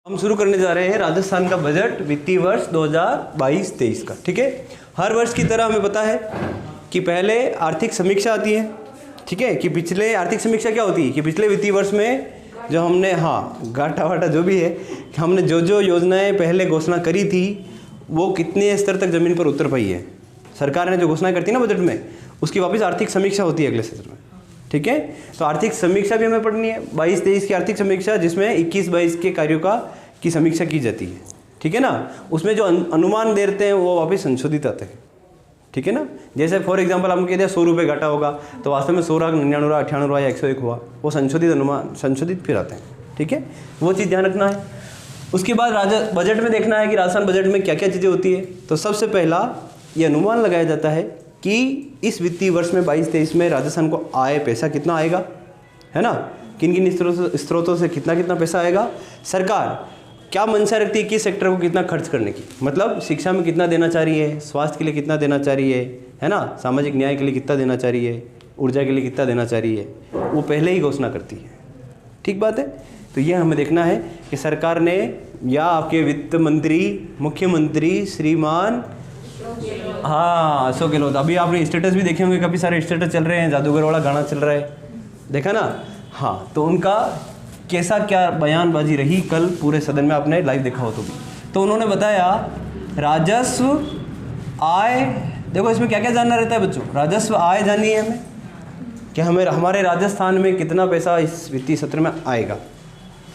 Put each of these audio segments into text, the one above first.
हम शुरू करने जा रहे हैं राजस्थान का बजट वित्तीय वर्ष 2022-23 का। ठीक है, हर वर्ष की तरह हमें पता है कि पहले आर्थिक समीक्षा आती है। ठीक है, कि पिछले आर्थिक समीक्षा क्या होती है कि पिछले वित्तीय वर्ष में जो हमने घाटा वाटा जो भी है, हमने जो जो योजनाएं पहले घोषणा करी थी वो कितने स्तर तक ज़मीन पर उतर पाई है। सरकार ने जो घोषणाएं करती है ना बजट में, उसकी वापस आर्थिक समीक्षा होती है अगले सत्र में। ठीक है, तो आर्थिक समीक्षा भी हमें पढ़नी है, 22-23 की आर्थिक समीक्षा, जिसमें 21-22 के कार्यों की समीक्षा की जाती है। ठीक है ना, उसमें जो अनुमान देते हैं वो वापस संशोधित आते हैं। ठीक है ना, जैसे फॉर एग्जांपल हमने कह दिया 100 रुपये घाटा होगा, तो वास्तव में 100,99,98 या 101 हुआ, वो संशोधित अनुमान संशोधित फिर आते हैं। ठीक है, वो चीज़ ध्यान रखना है। उसके बाद बजट में देखना है कि राजस्थान बजट में क्या क्या चीज़ें होती है। तो सबसे पहला ये अनुमान लगाया जाता है कि इस वित्तीय वर्ष में 22-23 में राजस्थान को आय पैसा कितना आएगा, है ना, किन किन स्रोतों से कितना पैसा आएगा, सरकार क्या मंशा रखती है किस सेक्टर को कितना खर्च करने की, मतलब शिक्षा में कितना देना चाह रही है, स्वास्थ्य के लिए कितना देना चाह रही है ना, सामाजिक न्याय के लिए कितना देना चाह रही है, ऊर्जा के लिए कितना देना चाह रही है, वो पहले ही घोषणा करती है। ठीक बात है, तो ये हमें देखना है कि सरकार ने या आपके वित्त मंत्री मुख्यमंत्री श्रीमान अशोक गहलोत, अभी आपने स्टेटस भी देखे होंगे, काफ़ी सारे स्टेटस चल रहे हैं, जादूगर वाला गाना चल रहा है, देखा ना। तो उनका कैसा क्या बयानबाजी रही कल पूरे सदन में, आपने लाइव देखा हो तो उन्होंने बताया राजस्व आय, देखो इसमें क्या क्या जानना रहता है बच्चों, राजस्व आय जाननी है हमें कि हमें हमारे राजस्थान में कितना पैसा इस वित्तीय सत्र में आएगा,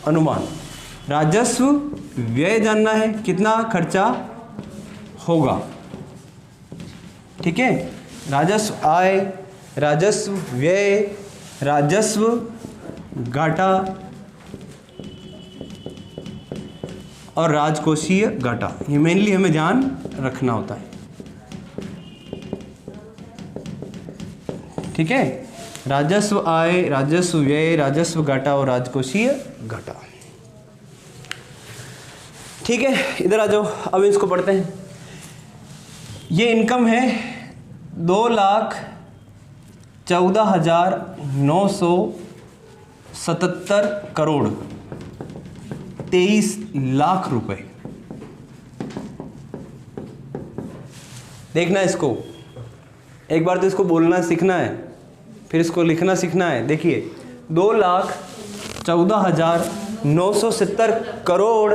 अनुमान। राजस्व व्यय जानना है, कितना खर्चा होगा। ठीक है, राजस्व आय, राजस्व व्यय, राजस्व घाटा और राजकोषीय घाटा, ये मेनली हमें ध्यान रखना होता है। ठीक है, राजस्व आय, राजस्व व्यय, राजस्व घाटा और राजकोषीय घाटा। ठीक है, इधर आ जाओ, अब इसको पढ़ते हैं। ये इनकम है 2,14,977 करोड़ 23 लाख रुपए। देखना इसको एक बार, तो इसको बोलना सीखना है, फिर इसको लिखना सीखना है। देखिए 2,14,970 करोड़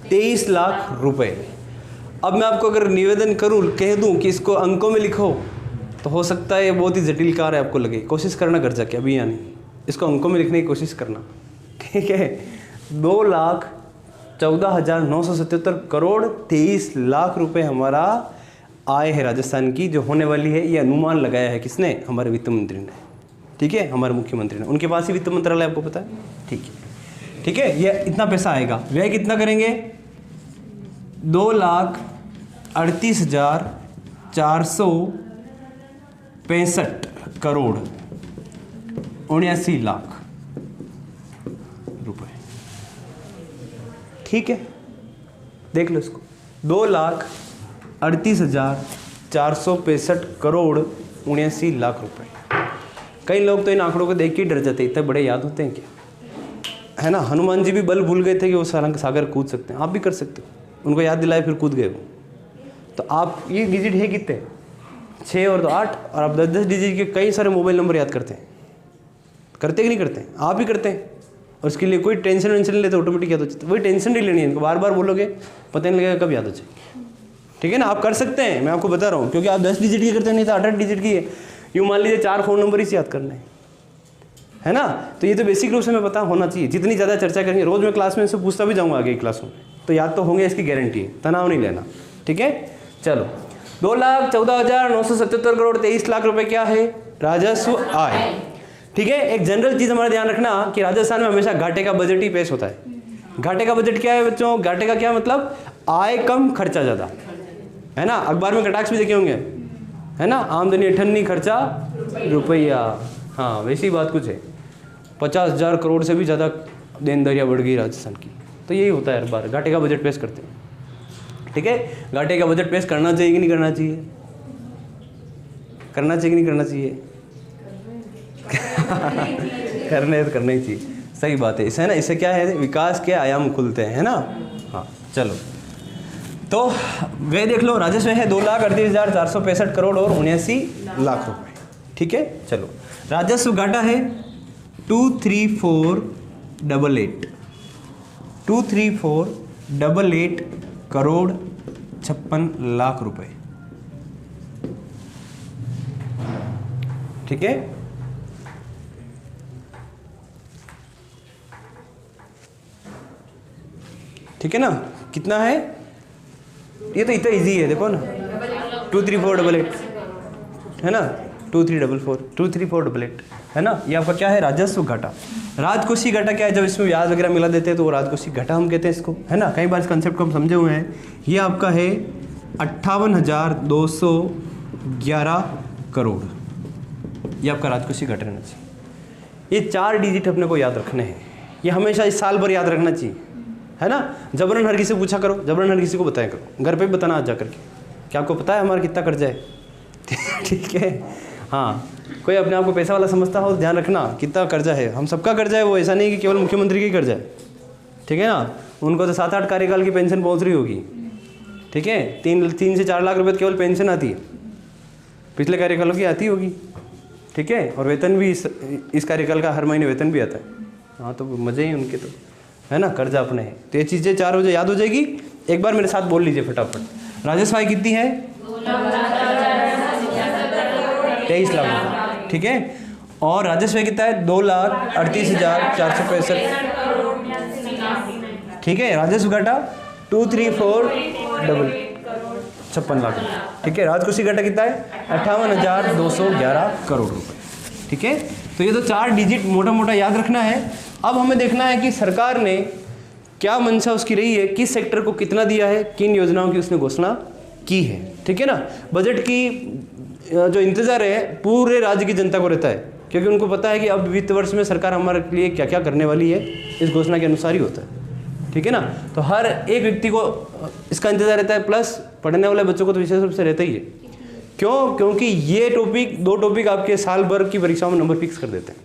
23 लाख रुपए। अब मैं आपको अगर निवेदन करूं, कह दूं कि इसको अंकों में लिखो, तो हो सकता है ये बहुत ही जटिल कार्य आपको लगे। कोशिश करना घर जाके, अभी यानी इसको अंकों में लिखने की कोशिश करना। ठीक है, 2,14,977 करोड़ 23 लाख रुपए हमारा आय है राजस्थान की, जो होने वाली है। ये अनुमान लगाया है किसने, हमारे वित्त मंत्री ने। ठीक है, हमारे मुख्यमंत्री ने, उनके पास ही वित्त मंत्रालय, आपको पता है। ठीक है, ये इतना पैसा आएगा। व्यय कितना करेंगे, 2,38,465 करोड़ 79 लाख रुपए। ठीक है, देख लो इसको, 2,38,465 करोड़ 79 लाख रुपए। कई लोग तो इन आंकड़ों को देख के डर जाते हैं, इतने बड़े याद होते हैं क्या, है ना। हनुमान जी भी बल भूल गए थे कि वो सागर कूद सकते हैं, आप भी कर सकते हो। उनको याद दिलाए फिर कूद गए वो। तो आप ये डिजिट है कितने, 6 और 8, और आप 10-10 डिजिट के कई सारे मोबाइल नंबर याद करते हैं कि नहीं करते हैं, आप ही करते हैं। और उसके लिए कोई टेंशन वेंशन नहीं लेते, ऑटोमेटिक याद हो जाता है। वही टेंशन नहीं लेनी है, इनको बार बार बोलोगे पता नहीं लगेगा कब याद हो जाएगी। ठीक है ना, आप कर सकते हैं, मैं आपको बता रहा हूँ, क्योंकि आप 10 डिजिट की करते हैं, नहीं तो 8-8 डिजिट की है। यूँ मान लीजिए 4 फ़ोन नंबर ही याद करना है ना। तो ये तो बेसिक रूप से मैं पता होना चाहिए। जितनी ज़्यादा चर्चा करेंगे, रोज़ मैं क्लास में इससे पूछता भी जाऊँगा आगे क्लासों में, तो याद तो होंगे, इसकी गारंटी है, तनाव नहीं लेना। ठीक है, चलो 2,14,977 करोड़ 23 लाख रुपए क्या है, राजस्व आय। ठीक है, एक जनरल चीज़ हमारा ध्यान रखना कि राजस्थान में हमेशा घाटे का बजट ही पेश होता है। घाटे का बजट क्या है बच्चों, घाटे का क्या मतलब, आय कम खर्चा ज़्यादा, है ना। अखबार में कटाक्ष भी देखे होंगे, है ना, आमदनी 98 खर्चा रुपया। हाँ, वैसी बात कुछ है, 50,000 करोड़ से भी ज़्यादा देनदारियाँ बढ़ गई राजस्थान की। तो यही होता है हर बार, घाटे का बजट पेश करते हैं। ठीक है, घाटे का बजट पेश करना चाहिए कि नहीं करना चाहिए, करना चाहिए कि नहीं करना चाहिए? करना है तो करना ही चाहिए। सही बात है, इसे ना, इससे क्या है, विकास के आयाम खुलते हैं, है ना। हाँ चलो, तो वे देख लो, राजस्व है 2,38,465 करोड़ और 79 लाख रुपए। ठीक है, चलो राजस्व घाटा है 23488 करोड़ 56 लाख रुपए। ठीक है, ठीक है ना, कितना है ये, तो इतना इजी है, देखो ना 23488 है ना, 23488 है ना, ये आपका क्या है, राजस्व घाटा। राजकोषीय घाटा क्या है, जब इसमें ब्याज वगैरह मिला देते हैं तो वो राजकोषीय घाटा हम कहते हैं इसको, है ना। कई बार इस कंसेप्ट को हम समझे हुए हैं। ये आपका है 58,211 करोड़, ये आपका राजकोषीय घाटा रहना चाहिए। ये 4 डिजिट अपने को याद रखने हैं, ये हमेशा इस साल भर याद रखना चाहिए, है ना। जबरन हर किसी से पूछा करो, जबरन हर किसी को बताया करो, घर पे भी बताना आज जा करके, क्या आपको पता है हमारा कितना कर्जा है। ठीक है, हाँ, कोई अपने आप को पैसा वाला समझता हो तो ध्यान रखना कितना कर्जा है, हम सबका कर्जा है, वो ऐसा नहीं कि केवल मुख्यमंत्री का ही कर्जा है। ठीक है ना, उनको तो 7-8 कार्यकाल की पेंशन पहुँच रही होगी। ठीक है, 3 से 4 लाख रुपये केवल पेंशन आती है, पिछले कार्यकालों की आती होगी। ठीक है, और वेतन भी इस कार्यकाल का हर महीने वेतन भी आता है। हाँ, तो मज़े ही उनके तो, है ना, कर्जा अपने है। तो ये चीज़ें 4 हो जाए, याद हो जाएगी। एक बार मेरे साथ बोल लीजिए फटाफट। राजस्व आय कितनी है, 23 लाख रुपये। ठीक है, और राजस्व आय कितना है, 2,38,465। ठीक है, राजस्व घाटा 234,56 लाख रुपये। ठीक है, राजकोषीय घाटा कितना है, 58,211 करोड़ रुपए। ठीक है, तो ये तो 4 डिजिट मोटा मोटा याद रखना है। अब हमें देखना है कि सरकार ने क्या मंशा उसकी रही है, किस सेक्टर को कितना दिया है, किन योजनाओं की उसने घोषणा की है। ठीक है ना, बजट की जो इंतजार है पूरे राज्य की जनता को रहता है, क्योंकि उनको पता है कि अब वित्त वर्ष में सरकार हमारे लिए क्या क्या करने वाली है, इस घोषणा के अनुसार ही होता है। ठीक है ना, तो हर एक व्यक्ति को इसका इंतजार रहता है, प्लस पढ़ने वाले बच्चों को तो विशेष रूप से रहता ही है। क्यों, क्योंकि ये टॉपिक 2 टॉपिक आपके साल भर की परीक्षाओं में नंबर फिक्स कर देते हैं,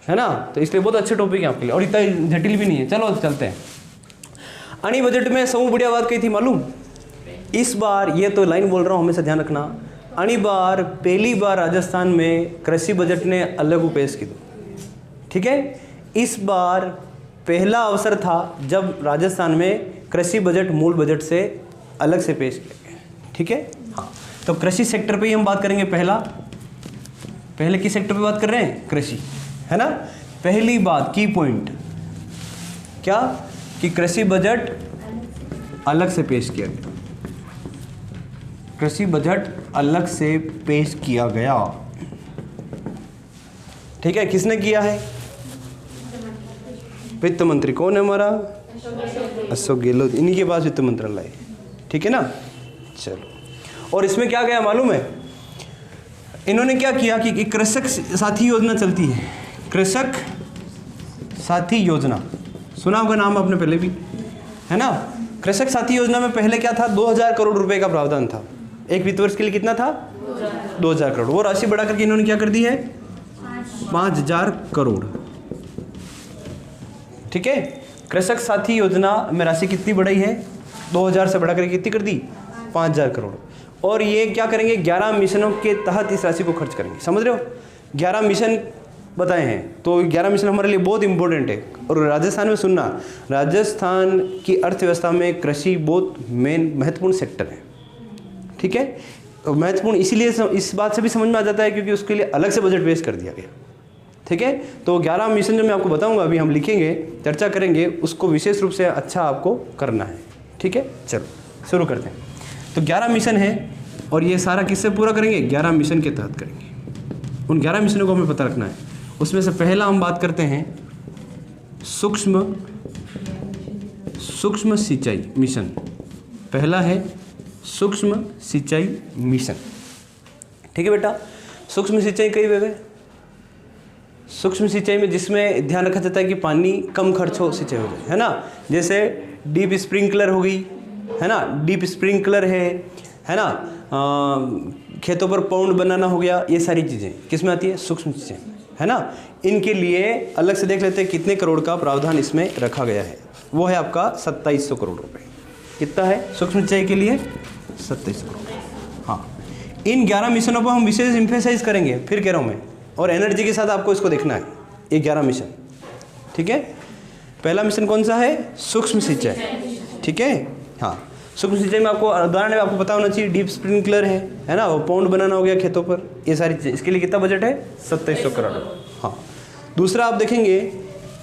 है ना। तो इसलिए बहुत अच्छे टॉपिक है आपके लिए, और इतना जटिल भी नहीं है। चलो चलते हैं। अणी बजट में सबसे बढ़िया बात कही थी मालूम, इस बार, ये तो लाइन बोल रहा हूँ हमेशा ध्यान रखना, अणी बार पहली बार राजस्थान में कृषि बजट ने अलग पेश की। ठीक है, इस बार पहला अवसर था जब राजस्थान में कृषि बजट मूल बजट से अलग से पेश किया गया। ठीक है, हाँ, तो कृषि सेक्टर पे ही हम बात करेंगे। पहले किस सेक्टर पे बात कर रहे हैं, कृषि, है ना। पहली बात, की पॉइंट क्या, कि कृषि बजट अलग से पेश किया गया। कृषि बजट अलग से पेश किया गया। ठीक है, किसने किया है, वित्त मंत्री। कौन है हमारा, अशोक गहलोत, इन्हीं के पास वित्त मंत्रालय है। ठीक है ना, चलो। और इसमें क्या गया मालूम है, इन्होंने क्या किया कि कृषक साथी योजना चलती है, कृषक साथी योजना, सुना होगा नाम आपने पहले भी, है ना। कृषक साथी योजना में पहले क्या था, 2,000 करोड़ रुपए का प्रावधान था। एक वित्त वर्ष के लिए कितना था, 2,000 करोड़। वो राशि बढ़ा करके इन्होंने क्या कर दी है, 5,000 करोड़। ठीक है, कृषक साथी योजना में राशि कितनी बढ़ाई है, 2,000 से बढ़ा करके कितनी कर दी, 5,000 करोड़। और ये क्या करेंगे, 11 मिशनों के तहत इस राशि को खर्च करेंगे। समझ रहे हो, 11 मिशन बताए हैं, तो 11 मिशन हमारे लिए बहुत इंपॉर्टेंट है। और राजस्थान में सुनना, राजस्थान की अर्थव्यवस्था में कृषि बहुत महत्वपूर्ण सेक्टर है। ठीक है, तो महत्वपूर्ण इसीलिए इस बात से भी समझ में आ जाता है क्योंकि उसके लिए अलग से बजट पेश कर दिया गया। ठीक है, तो 11 मिशन जो मैं आपको बताऊंगा, अभी हम लिखेंगे, चर्चा करेंगे, उसको विशेष रूप से अच्छा आपको करना है। ठीक है, चलो शुरू करते हैं। तो 11 मिशन है, और ये सारा किससे पूरा करेंगे, 11 मिशन के तहत करेंगे। उन 11 मिशनों को हमें पता रखना है। उसमें से पहला हम बात करते हैं सूक्ष्म सिंचाई मिशन। पहला है सूक्ष्म सिंचाई मिशन। ठीक है बेटा, सूक्ष्म सिंचाई कई वे, सूक्ष्म सिंचाई में जिसमें ध्यान रखा जाता है कि पानी कम खर्च हो, सिंचाई हो जाए, है ना। जैसे डीप स्प्रिंकलर होगी, है ना, डीप स्प्रिंकलर है ना, खेतों पर पौंड बनाना हो गया, ये सारी चीज़ें किस में आती है, सूक्ष्म सिंचाई। है ना, इनके लिए अलग से देख लेते हैं कितने करोड़ का प्रावधान इसमें रखा गया है। वो है आपका 2700 करोड़ रुपए। कितना है सूक्ष्म सिंचाई के लिए? 2700 करोड़। हाँ, इन 11 मिशनों पर हम विशेष इम्फेसाइज करेंगे, फिर कह रहा हूँ मैं, और एनर्जी के साथ आपको इसको देखना है, ये 11 मिशन। ठीक है, पहला मिशन कौन सा है? सूक्ष्म सिंचाई। ठीक है, हाँ, सूक्ष्म सिंचाई में आपको उदाहरण है, आपको पता होना चाहिए, डीप स्प्रिंकलर है ना, वो पॉन्ड बनाना हो गया खेतों पर, ये सारी चीज़। इसके लिए कितना बजट है? 2700 करोड़। हाँ, दूसरा आप देखेंगे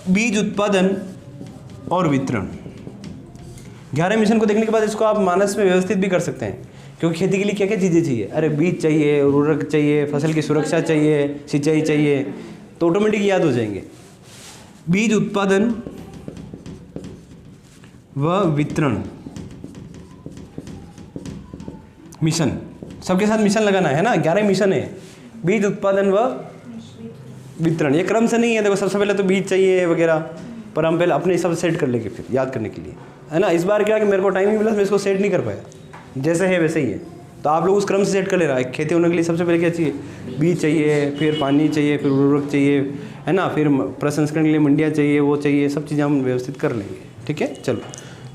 बीज उत्पादन और वितरण। 11 मिशन को देखने के बाद इसको आप मानस में व्यवस्थित भी कर सकते हैं, क्योंकि खेती के लिए क्या क्या चीज़ें चाहिए। अरे बीज चाहिए, उर्वरक चाहिए, फसल की सुरक्षा चाहिए, सिंचाई चाहिए, तो ऑटोमेटिक याद हो जाएंगे। बीज उत्पादन व वितरण मिशन, सबके साथ मिशन लगाना है ना, 11 मिशन है। बीज उत्पादन व वितरण, ये क्रम से नहीं है, देखो सबसे पहले तो बीज चाहिए वगैरह, पर हम पहले अपने हिसाब से सेट कर लेंगे फिर याद करने के लिए, है ना। इस बार क्या कि मेरे को टाइम नहीं मिला, मैं इसको सेट नहीं कर पाया, जैसे है वैसे ही है, तो आप लोग उस क्रम से सेट कर ले रहा है। खेती होने के लिए सबसे पहले क्या चाहिए? बीज चाहिए, फिर पानी चाहिए, फिर उर्वरक चाहिए, है ना, फिर प्रसंस्करण के लिए मंडियाँ चाहिए, वो चाहिए, सब चीज़ें हम व्यवस्थित कर लेंगे। ठीक है, चलो,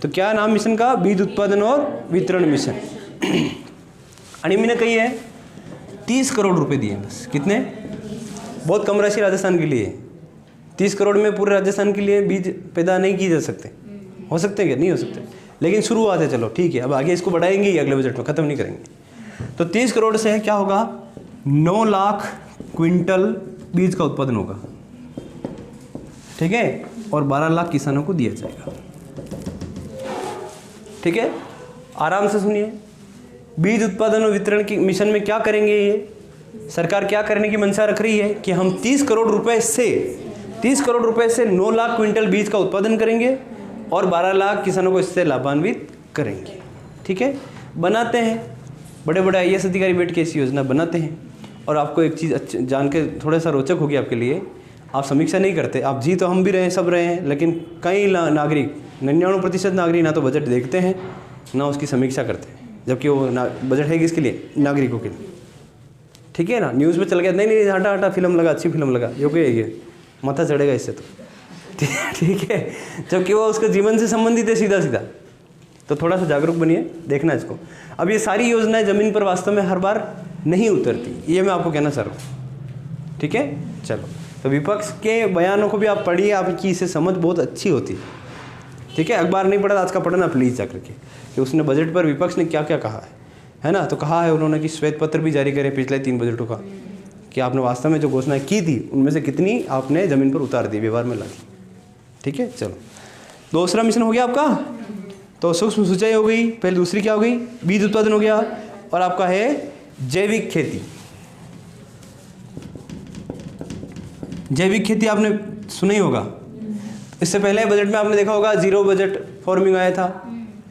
तो क्या नाम मिशन का? बीज उत्पादन और वितरण मिशन। आणि मैंने कही है 30 करोड़ रुपए दिए बस। कितने? बहुत कम राशि राजस्थान के लिए। 30 करोड़ में पूरे राजस्थान के लिए बीज पैदा नहीं किए जा सकते। हो सकते हैं क्या? नहीं हो सकते, लेकिन शुरुआत है, चलो ठीक है। अब आगे इसको बढ़ाएंगे ही, अगले बजट में ख़त्म नहीं करेंगे। तो 30 करोड़ से क्या होगा? 9 लाख क्विंटल बीज का उत्पादन होगा। ठीक है, और 12 लाख किसानों को दिया जाएगा। ठीक है, आराम से सुनिए। बीज उत्पादन और वितरण की मिशन में क्या करेंगे? ये सरकार क्या करने की मंशा रख रही है कि हम 30 करोड़ रुपए से 9 लाख क्विंटल बीज का उत्पादन करेंगे और 12 लाख किसानों को इससे लाभान्वित करेंगे। ठीक है, बनाते हैं, बड़े बड़े IAS अधिकारी बैठ के ऐसी योजना बनाते हैं। और आपको एक चीज़ जान के थोड़ा सा रोचक होगी आपके लिए, आप समीक्षा नहीं करते, आप जी तो हम भी रहे हैं, सब रहे हैं, लेकिन कई नागरिक, 99% नागरिक ना तो बजट देखते हैं ना उसकी समीक्षा करते हैं, जबकि वो बजट है किसके लिए? नागरिकों के लिए। ठीक है ना, न्यूज़ में चल गया, नहीं हटा हटा फिल्म लगा, अच्छी फिल्म लगा, ये माथा चढ़ेगा इससे तो। ठीक है, जबकि वो उसके जीवन से संबंधित है सीधा सीधा। तो थोड़ा सा जागरूक बनिए, देखना इसको। अब ये सारी योजनाएं ज़मीन पर वास्तव में हर बार नहीं उतरती, ये मैं आपको कहना चाह रहा हूँ। ठीक है, चलो, तो विपक्ष के बयानों को भी आप पढ़िए, आपकी इससे समझ बहुत अच्छी होती है। ठीक है, अखबार नहीं पढ़ा आज का पढ़ना प्लीज़ जा करके, कि उसने बजट पर विपक्ष ने क्या क्या कहा है ना। तो कहा है उन्होंने कि श्वेत पत्र भी जारी करे पिछले 3 बजटों का, कि आपने वास्तव में जो घोषणाएं की थी उनमें से कितनी आपने ज़मीन पर उतार दी, व्यवहार में ला दी। ठीक है, चलो, दूसरा मिशन हो गया आपका। तो सूक्ष्म सिंचाई हो गई पहले, दूसरी क्या हो गई? बीज उत्पादन हो गया, और आपका है जैविक खेती। जैविक खेती आपने सुना ही होगा, इससे पहले बजट में आपने देखा होगा जीरो बजट फॉर्मिंग आया था,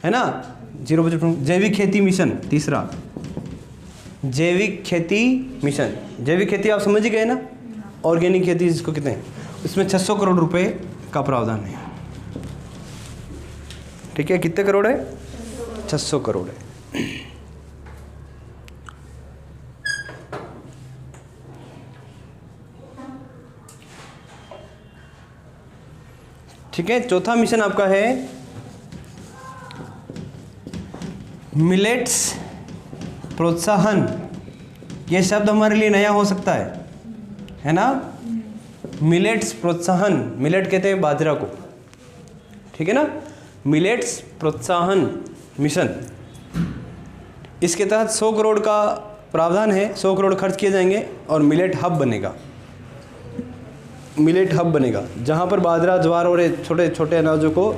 है ना, जीरो बजट फॉर्मिंग। जैविक खेती मिशन तीसरा, जैविक खेती मिशन। जैविक खेती आप समझ ही गए ना, ऑर्गेनिक खेती जिसको कहते हैं, इसमें 600 करोड़ रुपए का प्रावधान है। ठीक है, कितने करोड़ है? 600 करोड़ है। ठीक है, चौथा मिशन आपका है मिलेट्स प्रोत्साहन। यह शब्द हमारे लिए नया हो सकता है ना। मिलेट्स प्रोत्साहन, मिलेट कहते हैं बाजरा को, ठीक है ना। मिलेट्स प्रोत्साहन मिशन, इसके तहत 100 करोड़ का प्रावधान है, 100 करोड़ खर्च किए जाएंगे और मिलेट हब बनेगा। मिलेट हब बनेगा जहाँ पर बाजरा, ज्वार और छोटे छोटे अनाजों को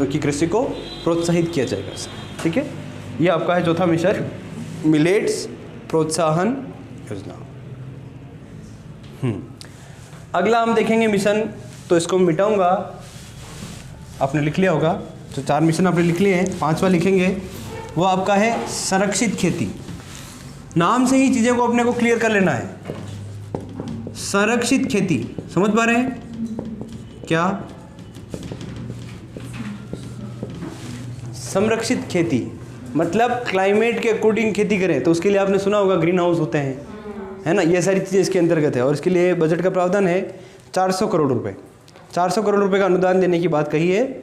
की कृषि को प्रोत्साहित किया जाएगा। ठीक है, ये आपका है चौथा मिशन, मिलेट्स प्रोत्साहन योजना। अगला हम देखेंगे मिशन, तो इसको मिटाऊंगा, आपने लिख लिया होगा। तो 4 मिशन आपने लिख लिए हैं, 5वां लिखेंगे, वो आपका है संरक्षित खेती। नाम से ही चीज़ें को अपने को क्लियर कर लेना है। संरक्षित खेती समझ पा रहे हैं क्या? संरक्षित खेती मतलब क्लाइमेट के अकॉर्डिंग खेती करें, तो उसके लिए आपने सुना होगा ग्रीन हाउस होते हैं, है ना, ये सारी चीज़ें इसके अंतर्गत है। और इसके लिए बजट का प्रावधान है 400 करोड़ रुपए। 400 करोड़ रुपए का अनुदान देने की बात कही है,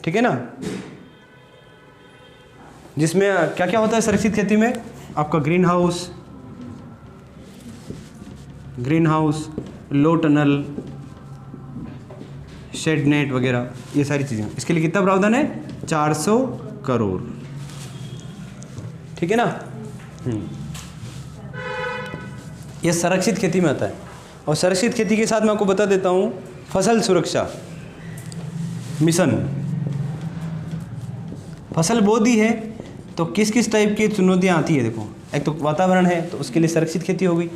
ठीक है ना। जिसमें क्या क्या होता है संरक्षित खेती में, आपका greenhouse, low tunnel, shade net वगैरह, ये सारी चीज़ें। इसके लिए कितना प्रावधान है? 400 करोड़, ठीक है ना। ये संरक्षित खेती में आता है। और संरक्षित खेती के साथ मैं आपको बता देता हूँ फसल सुरक्षा मिशन। फसल बो दी है तो किस किस टाइप की चुनौतियाँ आती है, देखो। एक तो वातावरण है, तो उसके लिए संरक्षित खेती हो गई,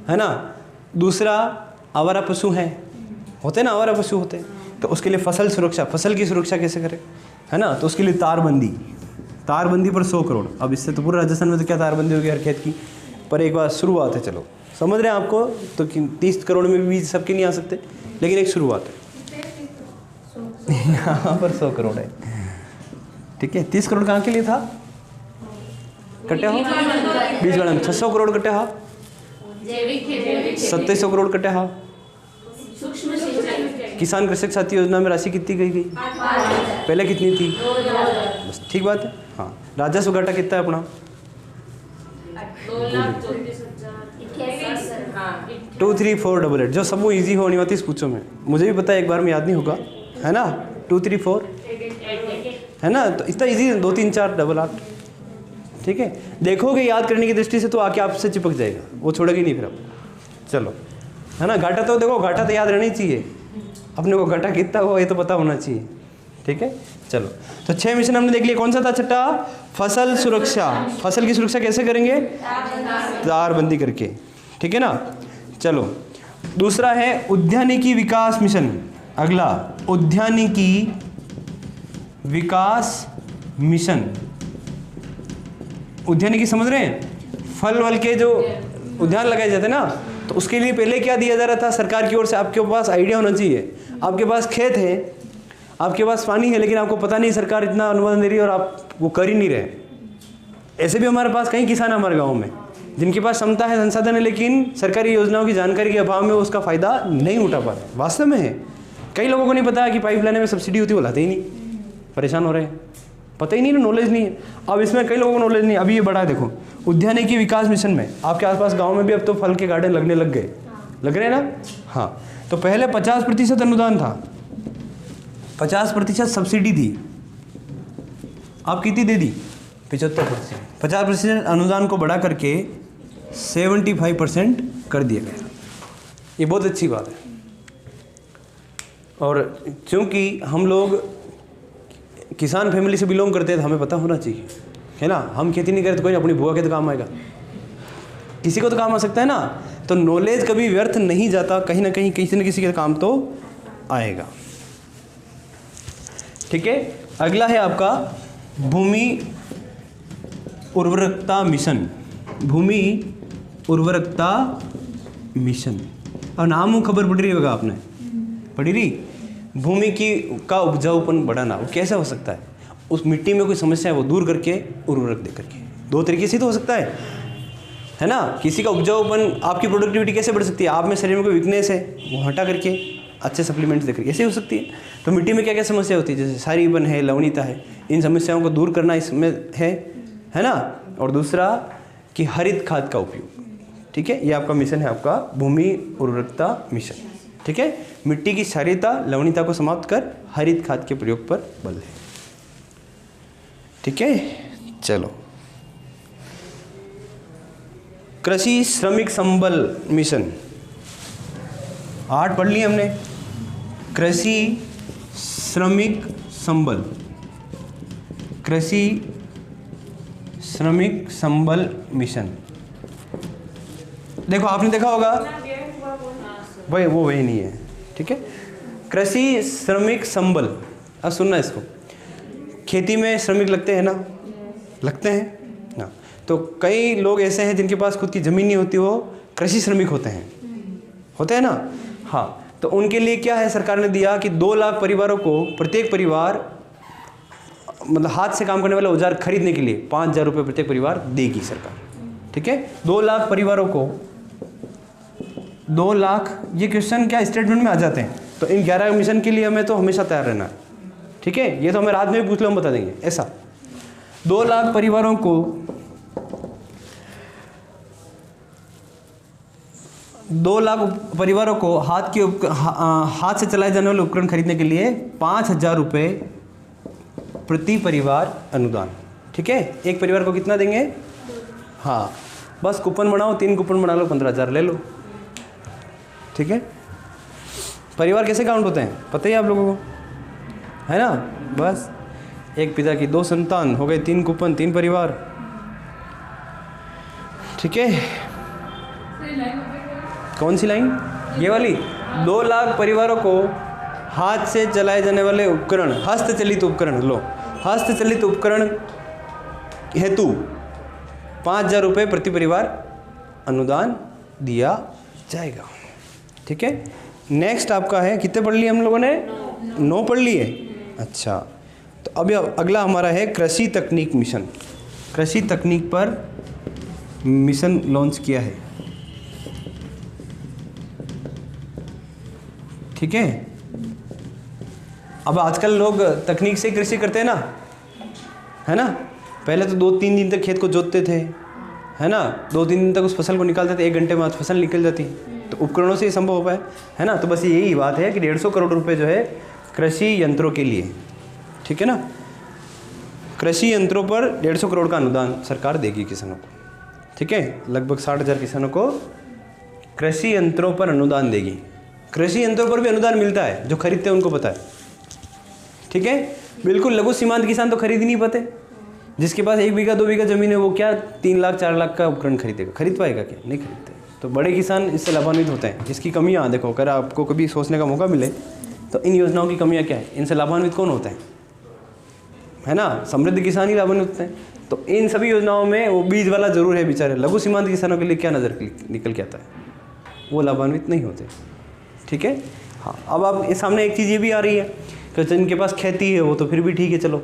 है ना। दूसरा आवारा पशु हैं, होते हैं ना, आवारा पशु होते हैं, तो उसके लिए फसल सुरक्षा, फसल की सुरक्षा कैसे करें, है ना। तो उसके लिए तारबंदी पर 100 करोड़। अब इससे तो पूरे राजस्थान में तो क्या तारबंदी होगी हर खेत की, पर एक बार शुरुआत है, चलो समझ रहे हैं आपको। तो 30 करोड़ में भी सबके नहीं आ सकते, लेकिन एक शुरुआत है। यहाँ पर 100 करोड़ है, ठीक है। 30 करोड़ कहाँ के लिए था? कटे हो बीज गणन। 600 करोड़ कटे हा, 2700 करोड़ कटे हा। किसान कृषक साथी योजना में राशि कितनी गई? पहले कितनी थी? बस ठीक बात है। हाँ, राजस्व घाटा कितना है अपना? 23488। जो सब वो ईजी होनी होती है, पूछो में मुझे भी पता है, एक बार में याद नहीं होगा, है ना। 234 है ना, तो इतना ईजी 2 3 4 88, ठीक है। देखोगे याद करने की दृष्टि से तो आके आपसे चिपक जाएगा, वो छोड़ेगी नहीं फिर आप। चलो, है ना। घाटा तो देखो, घाटा तो याद रहना चाहिए अपने को, घाटा कितना हुआ ये तो पता होना चाहिए, ठीक है। चलो, तो 6 मिशन हमने देख लिया। कौन सा था छठा? फसल सुरक्षा। फसल की सुरक्षा कैसे करेंगे? तारबंदी करके, ठीक है ना। चलो, दूसरा है उद्यानिकी विकास मिशन। अगला उद्यानिकी विकास मिशन। उद्यानिकी समझ रहे हैं? फल वल के जो उद्यान लगाए जाते हैं ना, तो उसके लिए पहले क्या दिया जा रहा था सरकार की ओर से? आपके पास आइडिया होना चाहिए। आपके पास खेत है, आपके पास पानी है, लेकिन आपको पता नहीं सरकार इतना अनुदान दे रही है और आप वो कर ही नहीं रहे। ऐसे भी हमारे पास कई किसान है हमारे गाँव में, जिनके पास क्षमता है, संसाधन है, लेकिन सरकारी योजनाओं की जानकारी के अभाव में उसका फ़ायदा नहीं उठा पा रहे। वास्तव में है, कई लोगों को नहीं पता है कि पाइप लाने में सब्सिडी होती है, वो लाते ही नहीं, परेशान हो रहे हैं, पता ही नहीं, नॉलेज नहीं है। अब इसमें कई लोगों को नॉलेज नहीं। अभी ये बड़ा है, देखो उद्यानिकी विकास मिशन में आपके आसपास गांव में भी अब तो फल के गार्डन लगने लग गए, लग रहे हैं ना। हाँ, तो पहले 50% अनुदान था, 50% सब्सिडी थी, आप कितनी दे दी? 75%। 50% अनुदान को बढ़ा करके 75% कर दिया गया। ये बहुत अच्छी बात है। और क्योंकि हम लोग किसान फैमिली से बिलोंग करते हैं, तो हमें पता होना चाहिए, है ना। हम खेती नहीं करें तो कोई अपनी बुआ के तो काम आएगा, किसी को तो काम आ सकता है ना। तो नॉलेज कभी व्यर्थ नहीं जाता, कहीं ना कहीं किसी न किसी के काम तो आएगा, ठीक है। अगला है आपका भूमि उर्वरकता मिशन। भूमि उर्वरकता मिशन, और नाम खबर पढ़ रही होगा आपने, पढ़ी रही। भूमि की का उपजाऊपन बढ़ाना, वो कैसे हो सकता है? उस मिट्टी में कोई समस्या है वो दूर करके उर्वरक दे करके, 2 तरीके से तो हो सकता है ना। किसी का उपजाऊपन, आपकी प्रोडक्टिविटी कैसे बढ़ सकती है? आप में शरीर में कोई वीकनेस है वो हटा करके अच्छे सप्लीमेंट्स देकर कैसे हो सकती है। तो मिट्टी में क्या क्या समस्या होती है? जैसे क्षारीयपन है, लवणीयता है, इन समस्याओं को दूर करना इसमें है ना। और दूसरा कि हरित खाद का उपयोग, ठीक है। ये आपका मिशन है, आपका भूमि उर्वरकता मिशन, ठीक है। मिट्टी की क्षारीयता, लवणीयता को समाप्त कर हरित खाद के प्रयोग पर बल है, ठीक है। चलो, कृषि श्रमिक संबल मिशन 8 पढ़ लिए हमने। कृषि श्रमिक संबल, कृषि श्रमिक संबल मिशन। देखो आपने देखा होगा भाई, वो वही नहीं है, ठीक है। कृषि श्रमिक संबल, अब सुनना इसको। खेती में श्रमिक लगते हैं ना, लगते हैं ना। तो कई लोग ऐसे हैं जिनके पास खुद की ज़मीन नहीं होती, वो कृषि श्रमिक होते हैं ना। हाँ, तो उनके लिए क्या है, सरकार ने दिया कि 2 लाख परिवारों को प्रत्येक परिवार, मतलब हाथ से काम करने वाला औजार खरीदने के लिए 5000 रुपये प्रत्येक परिवार देगी सरकार, ठीक है। 2 लाख परिवारों को 2 लाख, ये क्वेश्चन क्या स्टेटमेंट में आ जाते हैं, तो इन 11 मिशन के लिए हमें तो हमेशा तैयार रहना है, ठीक है। ये तो हमें रात में भी पूछ लो हम बता देंगे ऐसा। 2 लाख परिवारों को 2 लाख परिवारों को हाथ से चलाए जाने वाले उपकरण खरीदने के लिए 5,000 रुपये प्रति परिवार अनुदान, ठीक है। एक परिवार को कितना देंगे? हाँ, बस कूपन बनाओ, 3 कूपन बना लो, 15,000 ले लो, ठीक है। परिवार कैसे काउंट होते हैं पता ही आप लोगों को, है ना। बस एक पिता की 2 संतान हो गए, 3 कूपन, 3 परिवार, ठीक है। कौन सी लाइन? ये वाली। 2 लाख परिवारों को हाथ से चलाए जाने वाले उपकरण, हस्तचलित उपकरण, लो, हस्तचलित उपकरण हेतु 5,000 रुपये प्रति परिवार अनुदान दिया जाएगा, ठीक है। नेक्स्ट आपका है, कितने पढ़ लिए हम लोगों ने? 9 पढ़ लिए। अच्छा, तो अभी अगला हमारा है कृषि तकनीक मिशन। कृषि तकनीक पर मिशन लॉन्च किया है, ठीक है। अब आजकल लोग तकनीक से कृषि करते हैं ना, है ना। पहले तो 2-3 दिन तक खेत को जोतते थे, है ना, 2-3 दिन तक उस फसल को निकालते थे, 1 घंटे में फसल निकल जाती, तो उपकरणों से ही संभव हो पाए, है ना। तो बस यही बात है कि 150 करोड़ रुपए जो है कृषि यंत्रों के लिए, ठीक है ना। कृषि यंत्रों पर 150 करोड़ का अनुदान सरकार देगी किसानों को, ठीक है। लगभग 60,000 किसानों को कृषि यंत्रों पर अनुदान देगी। कृषि यंत्रों पर भी अनुदान मिलता है, जो खरीदते हैं उनको पता है, ठीक है। बिल्कुल लघु सीमांत किसान तो खरीद ही नहीं पाते। जिसके पास 1 बीघा 2 बीघा जमीन है वो क्या 3 लाख 4 लाख का उपकरण खरीदेगा? खरीद पाएगा क्या? नहीं खरीदते। तो बड़े किसान इससे लाभान्वित होते हैं। इसकी कमियाँ देखो, अगर आपको कभी सोचने का मौका मिले तो इन योजनाओं की कमियाँ क्या है, इनसे लाभान्वित कौन होता है ना। समृद्ध किसान ही लाभान्वित होते हैं। तो इन सभी योजनाओं में वो बीज वाला जरूर है बेचारे, लघु सीमांत किसानों के लिए क्या नज़र निकल के आता है, वो लाभान्वित नहीं होते, ठीक है। हाँ, अब आप इस सामने एक चीज़ ये भी आ रही है कि जिनके पास खेती है वो तो फिर भी ठीक है, चलो,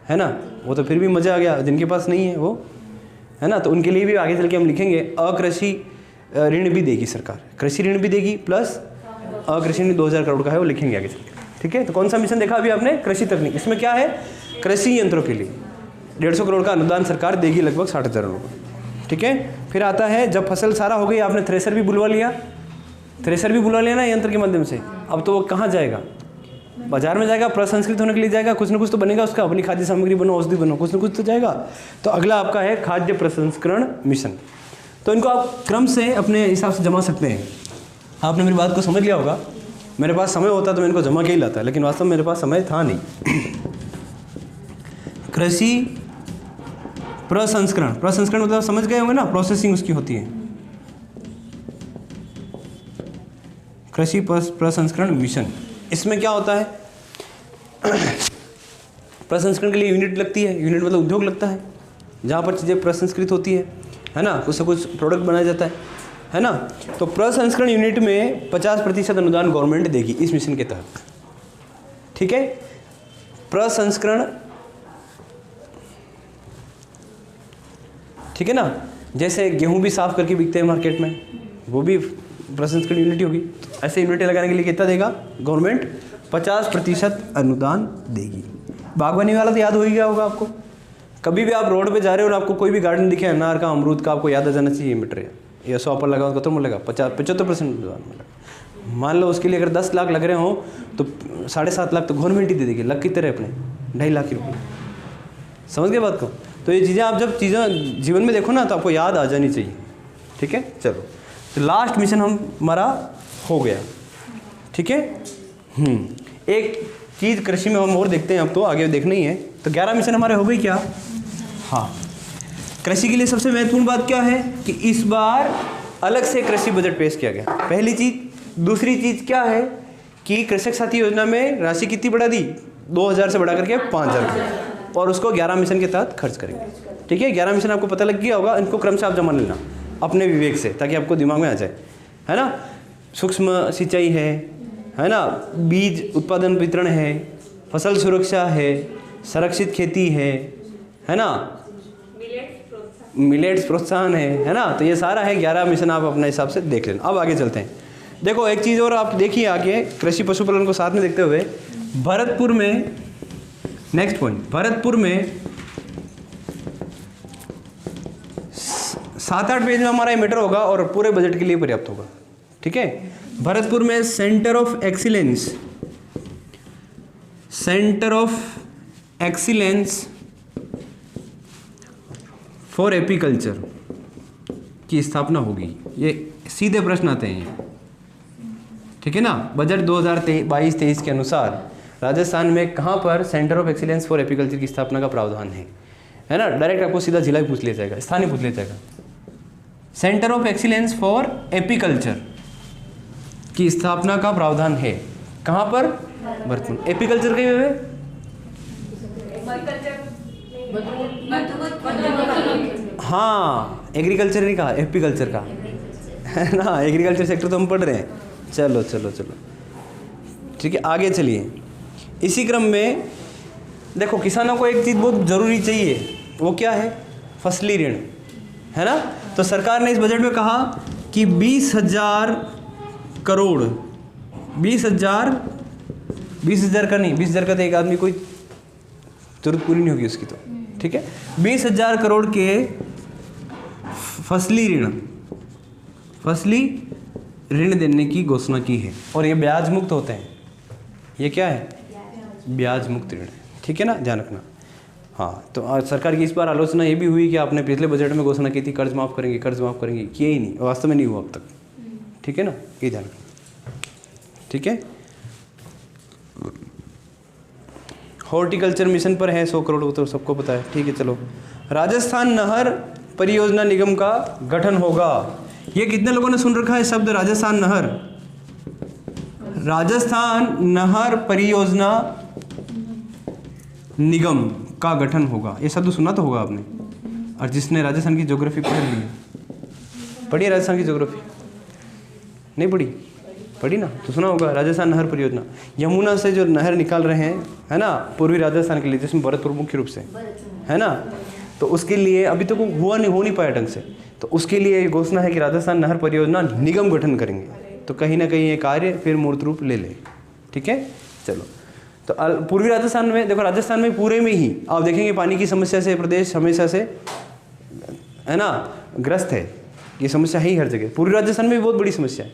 है ना, वो तो फिर भी मज़ा आ गया। जिनके पास नहीं है वो, है ना, तो उनके लिए भी आगे चल के हम लिखेंगे अकृषि ऋण भी देगी सरकार, कृषि ऋण भी देगी प्लस अकृषि ऋण 2,000 करोड़ का है वो लिखेंगे आगे चल के, ठीक है। तो कौन सा मिशन देखा अभी आपने? कृषि तकनीक। इसमें क्या है? कृषि यंत्रों के लिए 150 करोड़ का अनुदान सरकार देगी, लगभग 60,000 रुपये, ठीक है। फिर आता है जब फसल सारा हो गई, आपने थ्रेसर भी बुलवा लिया, ना यंत्र के माध्यम से, अब तो वो कहाँ जाएगा? बाजार में जाएगा, प्रसंस्कृत होने के लिए जाएगा, कुछ ना कुछ तो बनेगा उसका, अपनी खाद्य सामग्री बनो, औषधि बनो, कुछ ना कुछ तो जाएगा। तो अगला आपका है खाद्य प्रसंस्करण मिशन। तो इनको आप क्रम से अपने हिसाब से जमा सकते हैं। आपने मेरी बात को समझ लिया होगा। मेरे पास समय होता तो मैं इनको जमा के ही लाता, लेकिन वास्तव में मेरे पास समय था नहीं। कृषि प्रसंस्करण मतलब समझ गए होंगे ना, प्रोसेसिंग उसकी होती है। कृषि प्रसंस्करण मिशन, इसमें क्या होता है? प्रसंस्करण के लिए यूनिट लगती है, यूनिट मतलब उद्योग लगता है, जहाँ पर चीज़ें प्रसंस्कृत होती है ना, कुछ से कुछ प्रोडक्ट बनाया जाता है ना। तो प्रसंस्करण यूनिट में 50% अनुदान गवर्नमेंट देगी इस मिशन के तहत, ठीक है। प्रसंस्करण, ठीक है ना, जैसे गेहूं भी साफ करके बिकते हैं मार्केट में, वो भी प्रसंस्करण यूनिट होगी। तो ऐसे यूनिटें लगाने के लिए कितना देगा गवर्नमेंट? 50% अनुदान देगी। बागवानी वाला तो याद हो ही गया होगा आपको। कभी भी आप रोड पे जा रहे हो और आपको कोई भी गार्डन दिखे अनार का, अमरूद का, आपको याद आ जाना चाहिए मटेरियल, या 100 पर लगा तो लगा 75% अनुदान मिलेगा। मान लो उसके लिए अगर 10 लाख लग रहे हो तो 7.5 लाख तो गवर्नमेंट ही दे देगी, लग कितने अपने 2.5 लाख रुपये। समझ गए बात को? तो ये चीज़ें आप जब चीज़ें जीवन में देखो ना तो आपको याद आ जानी चाहिए, ठीक है। चलो, तो लास्ट मिशन हमारा हो गया, ठीक है। एक चीज़ कृषि में हम और देखते हैं, अब तो आगे देखना ही है। तो 11 मिशन हमारे हो गई क्या? हाँ। कृषि के लिए सबसे महत्वपूर्ण बात क्या है कि इस बार अलग से कृषि बजट पेश किया गया, पहली चीज़। दूसरी चीज़ क्या है कि कृषक साथी योजना में राशि कितनी बढ़ा दी? 2,000 से बढ़ा करके 5,000, और उसको 11 मिशन के तहत खर्च करेंगे, ठीक है। 11 मिशन आपको पता लग गया होगा, इनको क्रम से आप जमा लेना अपने विवेक से, ताकि आपको दिमाग में आ जाए, है ना। सूक्ष्म सिंचाई है ना, बीज उत्पादन वितरण है, फसल सुरक्षा है, संरक्षित खेती है ना, मिलेट्स प्रोत्साहन है ना। तो ये सारा है 11 मिशन, आप अपने हिसाब से देख लेना। अब आगे चलते हैं। देखो एक चीज़ और आप देखिए आगे, कृषि पशुपालन को साथ में देखते हुए भरतपुर में, नेक्स्ट पॉइंट, भरतपुर में 7-8 पेज में हमारा ये मैटर होगा और पूरे बजट के लिए पर्याप्त होगा। ठीक है, भरतपुर में centre of excellence, centre of excellence for apiculture की स्थापना होगी। ये सीधे प्रश्न आते हैं, ठीक है ना। बजट 2022-23 के अनुसार राजस्थान में कहाँ पर centre of excellence for apiculture की स्थापना का प्रावधान है ना। डायरेक्ट आपको सीधा जिला ही पूछ लिया जाएगा, स्थानीय पूछ लिया जाएगा। Centre of excellence for apiculture की स्थापना का प्रावधान है कहाँ पर? भरतपुर। एपीकल्चर कहीं हुए? हाँ, एग्रीकल्चर नहीं कहा, एपीकल्चर का है ना। एग्रीकल्चर सेक्टर तो हम पढ़ रहे हैं। चलो चलो चलो ठीक है, आगे चलिए। इसी क्रम में देखो, किसानों को एक चीज़ बहुत ज़रूरी चाहिए, वो क्या है? फसली ऋण, है ना। तो सरकार ने इस बजट में कहा कि 20,000 करोड़, 20,000 का नहीं, 20,000 का तो एक आदमी कोई जरूरत पूरी नहीं होगी उसकी, तो ठीक है। 20,000 करोड़ के फसली ऋण देने की घोषणा की है, और ये ब्याज मुक्त होते हैं। ये क्या है? ब्याज मुक्त ऋण, ठीक है ना, ध्यान रखना। हाँ, तो आज सरकार की इस बार आलोचना ये भी हुई कि आपने पिछले बजट में घोषणा की थी कर्ज माफ़ करेंगे, किए ही नहीं, वास्तव में नहीं हुआ अब तक, ठीक है ना, ये ध्यान रखना, ठीक है। हॉर्टिकल्चर मिशन पर है 100 करोड़, वो तो सबको पता है, ठीक है। चलो, राजस्थान नहर परियोजना निगम का गठन होगा। ये कितने लोगों ने सुन रखा है शब्द राजस्थान नहर? राजस्थान नहर परियोजना निगम का गठन होगा, ये शब्द सुना तो होगा आपने। और जिसने राजस्थान की ज्योग्राफी पढ़ ली है, पढ़ी है राजस्थान की ज्योग्राफी? नहीं पढ़ी? पढ़ी ना, तो सुना होगा राजस्थान नहर परियोजना। यमुना से जो नहर निकाल रहे हैं, है ना, पूर्वी राजस्थान के लिए, जिसमें भरतपुर मुख्य रूप से है ना, तो उसके लिए अभी तक हो नहीं पाया ढंग से, तो उसके लिए घोषणा है कि राजस्थान नहर परियोजना निगम गठन करेंगे। तो कहीं ना कहीं ये कार्य फिर मूर्त रूप ले ले, ठीक है। चलो, तो पूर्वी राजस्थान में देखो, राजस्थान में पूरे में ही आप देखेंगे पानी की समस्या से प्रदेश हमेशा से, है ना, ग्रस्त है। ये समस्या है ही हर जगह, पूर्वी राजस्थान में भी बहुत बड़ी समस्या है।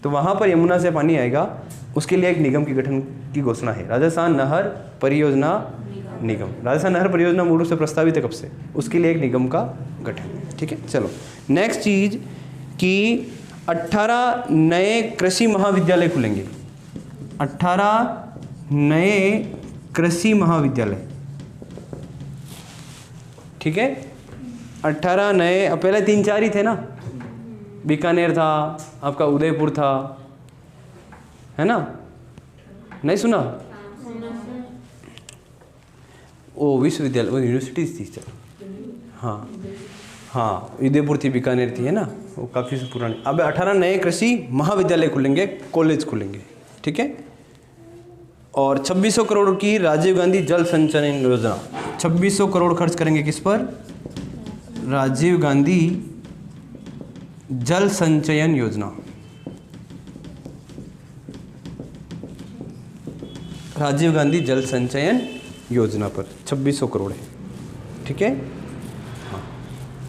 तो वहाँ पर यमुना से पानी आएगा, उसके लिए एक निगम की गठन की घोषणा है, राजस्थान नहर परियोजना निगम। राजस्थान नहर परियोजना मूल रूप से प्रस्तावित है कब से, उसके लिए एक निगम का गठन, ठीक है। चलो, नेक्स्ट चीज कि 18 नए कृषि महाविद्यालय खुलेंगे। 18 नए कृषि महाविद्यालय, ठीक है। 18 नए, पहले 3-4 ही थे ना, बीकानेर था, आपका उदयपुर था, है ना, नहीं सुना? ओ विश्वविद्यालय, वो यूनिवर्सिटीज थी। चलो, हाँ, उदयपुर थी, बीकानेर थी, है ना, वो काफ़ी पुराने। अब 18 नए कृषि महाविद्यालय खुलेंगे, कॉलेज खुलेंगे, ठीक है। और 2600 करोड़ की राजीव गांधी जल संचयन योजना, 2600 करोड़ खर्च करेंगे किस पर? राजीव गांधी जल संचयन योजना। राजीव गांधी जल संचयन योजना पर 2600 करोड़ है, ठीक है। हाँ,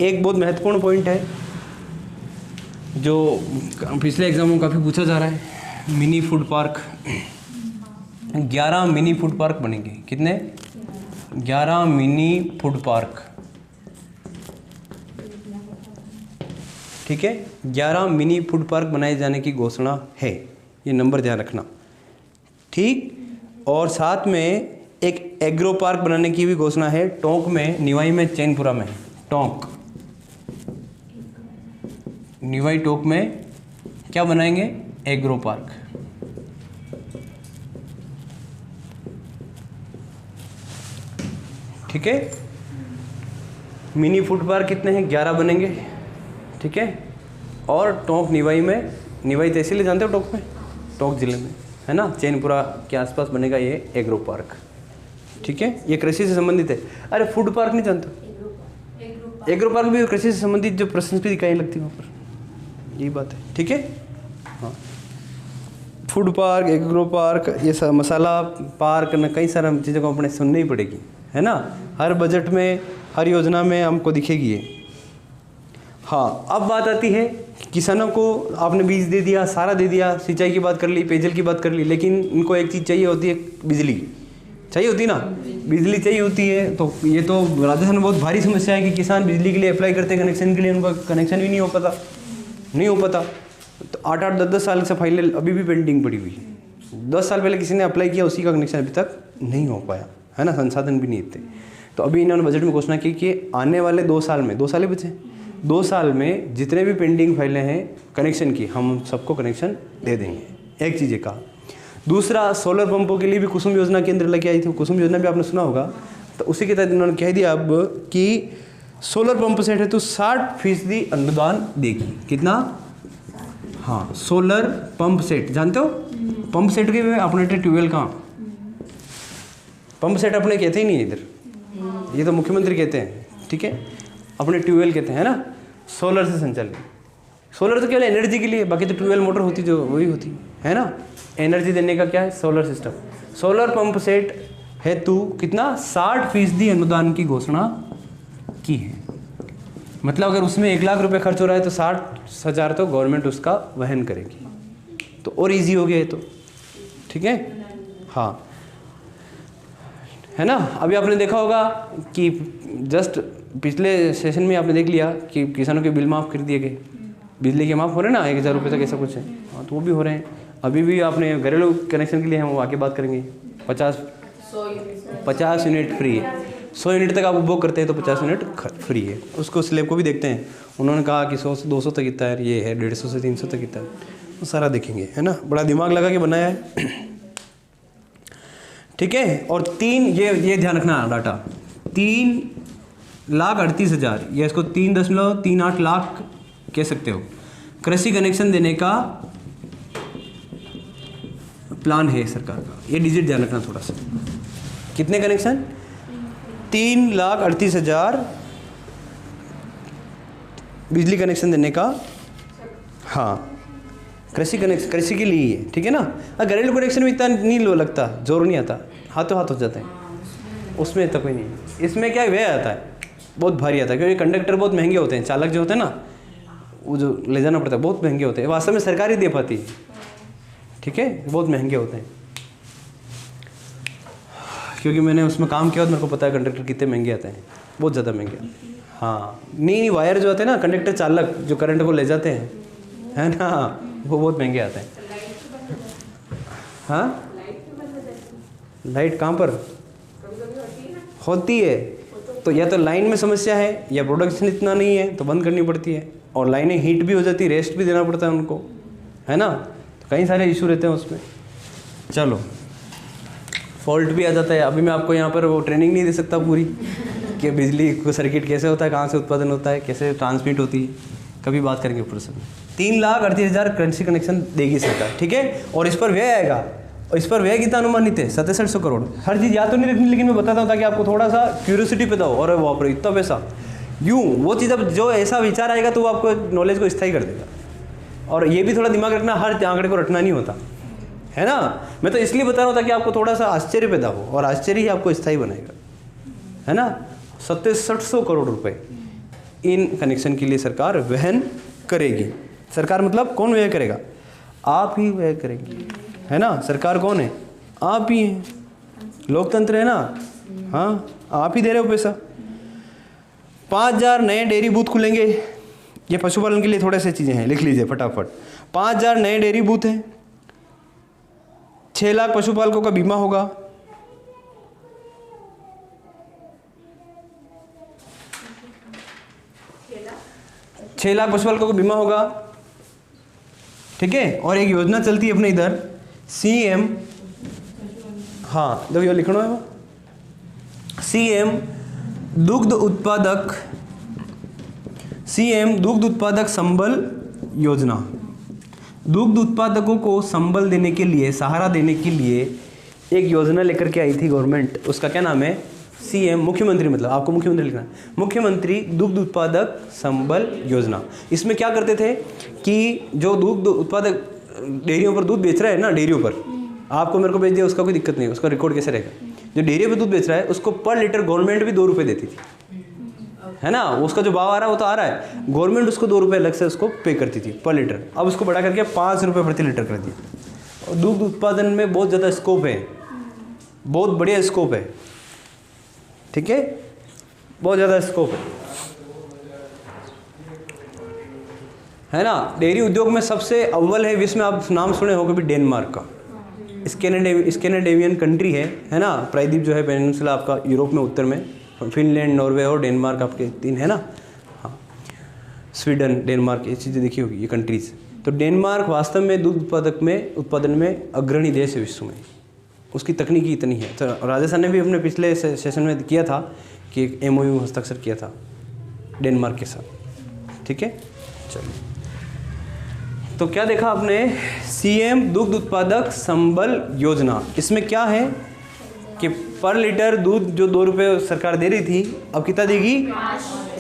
एक बहुत महत्वपूर्ण पॉइंट है जो पिछले एग्जाम में काफ़ी पूछा जा रहा है, mini food park. 11 mini food park बनेंगे। कितने? 11 मिनी फूड पार्क, ठीक है। 11 मिनी फूड पार्क बनाए जाने की घोषणा है, ये नंबर ध्यान रखना, ठीक। और साथ में एक एग्रो पार्क बनाने की भी घोषणा है, टोंक में, निवाई में, चैनपुरा में। टोंक, निवाई टोंक में क्या बनाएंगे? एग्रो पार्क, ठीक है। मिनी फूड पार्क कितने हैं? 11 बनेंगे, ठीक है। और टोंक निवाई में, निवाई तहसील जानते हो टोंक में, टोंक जिले में, है ना, चैनपुरा के आसपास बनेगा ये एग्रो पार्क, ठीक है। ये कृषि से संबंधित है। अरे फूड पार्क नहीं जानते? एग्रो पार्क भी कृषि से संबंधित जो प्रशासनिक इकाइयाँ लगती है वहाँ पर, यही बात है, ठीक है। हाँ, फूड पार्क, एग्रो पार्क, ये सब मसाला पार्क न, कई सारा चीज़ों को अपने सुननी ही पड़ेगी, है ना। हर बजट में, हर योजना में हमको दिखेगी ये। हाँ, अब बात आती है किसानों को आपने बीज दे दिया, सारा दे दिया, सिंचाई की बात कर ली, पेयजल की बात कर ली, लेकिन इनको एक चीज़ चाहिए होती है, बिजली चाहिए होती है ना, बिजली चाहिए होती है। तो ये तो राजस्थान में बहुत भारी समस्या है कि किसान बिजली के लिए अप्लाई करते हैं कनेक्शन के लिए, उनका कनेक्शन भी नहीं हो पाता। तो 8-8, 10-10 साल से फाइलें अभी भी पेंडिंग पड़ी हुई है। 10 साल पहले किसी ने अप्लाई किया, उसी का कनेक्शन अभी तक नहीं हो पाया, है ना, संसाधन भी नहीं थे। तो अभी इन्होंने बजट में घोषणा की कि आने वाले 2 साल में, 2 साल ही बचे, 2 साल में जितने भी पेंडिंग फाइलें हैं कनेक्शन की, हम सबको कनेक्शन दे देंगे। एक चीज़ ये कहा। दूसरा, सोलर पंपों के लिए भी कुसुम योजना के अंदर लेके आई थी। कुसुम योजना भी आपने सुना होगा। तो उसी के तहत इन्होंने कह दिया अब कि सोलर पंप सेट है तो 60% अनुदान देगी। कितना? हाँ, सोलर पंप सेट जानते हो, पंप सेट के अपने ट्यूबवेल कहाँ, पंप सेट अपने कहते ही नहीं इधर, ये तो मुख्यमंत्री कहते हैं, ठीक है, अपने ट्यूबवेल कहते हैं, है ना। सोलर से संचालित, सोलर तो केवल एनर्जी के लिए, बाकी तो ट्यूबवेल मोटर होती जो वही होती है ना। एनर्जी देने का क्या है, solar system. Solar pump set हेतु कितना 60% अनुदान की घोषणा की है। मतलब अगर उसमें 1 लाख रुपए खर्च हो रहा है तो 60,000 तो गवर्नमेंट उसका वहन करेगी। तो और इजी हो गया है तो, ठीक है। हाँ, है ना। अभी आपने देखा होगा कि जस्ट पिछले सेशन में आपने देख लिया कि किसानों के बिल माफ़ कर दिए गए, बिजली के माफ़ हो रहे हैं ना, 1,000 रुपये तक ऐसा कुछ है। हाँ, तो वो भी हो रहे हैं। अभी भी आपने घरेलू कनेक्शन के लिए हम आके बात करेंगे, 50 यूनिट फ्री है। 100 यूनिट तक आप उपभोग करते हैं तो 50 यूनिट फ्री है। उसको स्लैब को भी देखते हैं, उन्होंने कहा कि 100 से 200 तक इतना है, ये है 150 से 300 तक इतना है, वो सारा देखेंगे, है ना। बड़ा दिमाग लगा के बनाया है, ठीक है। और 3 ये ध्यान रखना डाटा, 3,38,000 या इसको 3.38 लाख कह सकते हो, कृषि कनेक्शन देने का प्लान है सरकार का। ये डिजिट ध्यान रखना थोड़ा सा। कितने कनेक्शन? 3,38,000 बिजली कनेक्शन देने का, हाँ, कृषि कनेक्शन, कृषि के लिए है, ठीक है ना। घरेलू कनेक्शन में इतना नहीं लो लगता, जोर नहीं आता, हाथों हाथ हो जाते हैं, उसमें तो कोई नहीं। इसमें क्या व्यय आता है, बहुत भारी आता है, क्योंकि कंडक्टर बहुत महंगे होते हैं, चालक जो होते हैं ना, वो जो ले जाना पड़ता है, बहुत महंगे होते हैं। वास्तव में सरकार ही दे पाती है, ठीक है, बहुत महंगे होते हैं। क्योंकि मैंने उसमें काम किया और मेरे को पता है कंडक्टर कितने महंगे आते हैं, बहुत ज़्यादा महंगे आते हैं। हाँ, नहीं वायर जो आते हैं ना, कंडक्टर चालक जो करंट को ले जाते हैं, है ना, वो बहुत महंगे आते हैं। हाँ, लाइट कहाँ पर होती है? तो या तो लाइन में समस्या है या प्रोडक्शन इतना नहीं है तो बंद करनी पड़ती है, और लाइनें हीट भी हो जाती है, रेस्ट भी देना पड़ता है उनको, है ना। तो कई सारे इशू रहते हैं उसमें। चलो, फॉल्ट भी आ जाता है। अभी मैं आपको यहाँ पर वो ट्रेनिंग नहीं दे सकता पूरी कि बिजली को सर्किट कैसे होता है, कहाँ से उत्पादन होता है, कैसे ट्रांसमिट होती है, कभी बात करेंगे पूरे समय। 3,38,000 कृषि कनेक्शन देगी सरकार, ठीक है। और इस पर व्यय आएगा, और इस पर व्यय कितना अनुमानित है? 6700 करोड़। हर चीज़ याद तो नहीं रखनी, लेकिन मैं बताता हूँ ताकि आपको थोड़ा सा क्यूरियोसिटी पैदा हो, और वाह पर इतना पैसा, यूँ वो चीज़। अब जो ऐसा विचार आएगा तो वो आपको नॉलेज को स्थायी कर देगा। और ये भी थोड़ा दिमाग रखना, हर आंकड़े को रटना नहीं होता, है ना। मैं तो इसलिए बता रहा हूँ ताकि आपको थोड़ा सा आश्चर्य पैदा हो, और आश्चर्य ही आपको स्थायी बनाएगा, है ना। 6700 करोड़ रुपए इन कनेक्शन के लिए सरकार वहन करेगी। सरकार मतलब कौन व्यय करेगा? आप ही व्यय करेंगे, है ना। सरकार कौन है? आप ही हैं, लोकतंत्र है ना। हाँ, आप ही दे रहे हो पैसा। 5,000 नए डेयरी बूथ खुलेंगे। ये पशुपालन के लिए थोड़े से चीज़ें हैं, लिख लीजिए फटाफट। 5,000 नए डेयरी बूथ हैं। 6 लाख पशुपालकों का बीमा होगा। 6 लाख पशुपालकों का बीमा होगा, ठीक है। और एक योजना चलती है अपने इधर, CM, हाँ देखो ये लिखना है, CM दुग्ध उत्पादक संबल योजना। दुग्ध उत्पादकों को संबल देने के लिए, सहारा देने के लिए एक योजना लेकर के आई थी गवर्नमेंट। उसका क्या नाम है? CM मुख्यमंत्री, मतलब आपको मुख्यमंत्री लिखना है, मुख्यमंत्री दुग्ध उत्पादक संबल योजना। इसमें क्या करते थे कि जो दुग्ध उत्पादक डेयरियों पर दूध बेच रहा है ना, डेयरियों पर आपको मेरे को भेज दिया, उसका कोई दिक्कत नहीं, उसका रिकॉर्ड कैसे रहेगा। जो डेयरी पर दूध बेच रहा है उसको पर लीटर गवर्नमेंट भी 2 रुपये देती थी, है ना, उसका जो भाव आ रहा है वो तो आ रहा है, गवर्नमेंट उसको 2 रुपये अलग से उसको पे करती थी पर लीटर। अब उसको बढ़ा करके 5 रुपये प्रति लीटर कर दिया। और दूध उत्पादन में बहुत ज़्यादा स्कोप है, बहुत बढ़िया स्कोप है, ठीक है, बहुत ज़्यादा स्कोप है ना। डेयरी उद्योग में सबसे अव्वल है विश्व में, आप नाम सुने हो कभी, डेनमार्क का। स्कैंडिनेवियन कंट्री है ना, प्रायद्वीप जो है पेनिनसुला आपका यूरोप में उत्तर में, फिनलैंड, नॉर्वे और डेनमार्क आपके 3 है ना, हाँ, स्वीडन, डेनमार्क, ये चीज़ें देखी होगी, ये कंट्रीज। तो डेनमार्क वास्तव में दूध उत्पादन में अग्रणी देश है विश्व में, उसकी तकनीकी इतनी है। तो राजस्थान ने भी अपने पिछले सेशन में किया था कि एक MOU हस्ताक्षर किया था डेनमार्क के साथ, ठीक है। चलिए, तो क्या देखा आपने, CM दुग्ध उत्पादक संबल योजना। इसमें क्या है कि पर लीटर दूध जो 2 रुपये सरकार दे रही थी, अब कितना देगी,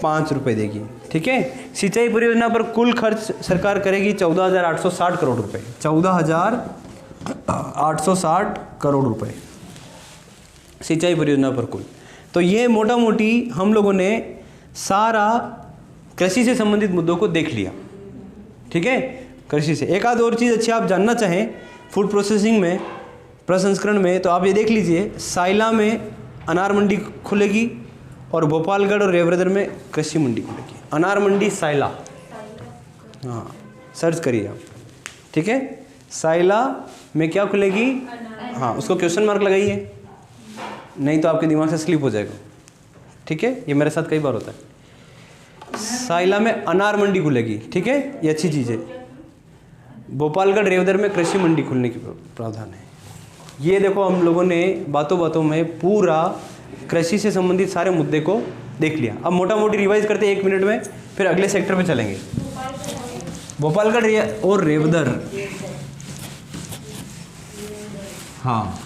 5 रुपये देगी, ठीक है। सिंचाई परियोजना पर कुल खर्च सरकार करेगी 14,860 करोड़ रुपए, 14,860 करोड़ रुपए सिंचाई परियोजना पर कुल। तो ये मोटा मोटी हम लोगों ने सारा कृषि से संबंधित मुद्दों को देख लिया, ठीक है। कृषि से एक आध और चीज़ अच्छी आप जानना चाहें फूड प्रोसेसिंग में, प्रसंस्करण में, तो आप ये देख लीजिए, साइला में अनार मंडी खुलेगी और भोपालगढ़ और रेवरदर में कृषि मंडी खुलेगी। अनार मंडी साइला, हाँ सर्च करिए आप, ठीक है। साइला में क्या खुलेगी, हाँ उसको क्वेश्चन मार्क लगाइए, नहीं तो आपके दिमाग से स्लिप हो जाएगा, ठीक है। ये मेरे साथ कई बार होता है। साइला में अनार मंडी खुलेगी, ठीक है, ये अच्छी चीज़ है। भोपालगढ़ रेवदर में कृषि मंडी खुलने की प्रावधान है। ये देखो हम लोगों ने बातों बातों में पूरा कृषि से संबंधित सारे मुद्दे को देख लिया। अब मोटा मोटी रिवाइज करते हैं 1 मिनट में, फिर अगले सेक्टर पे चलेंगे। भोपालगढ़ और रेवदर, हाँ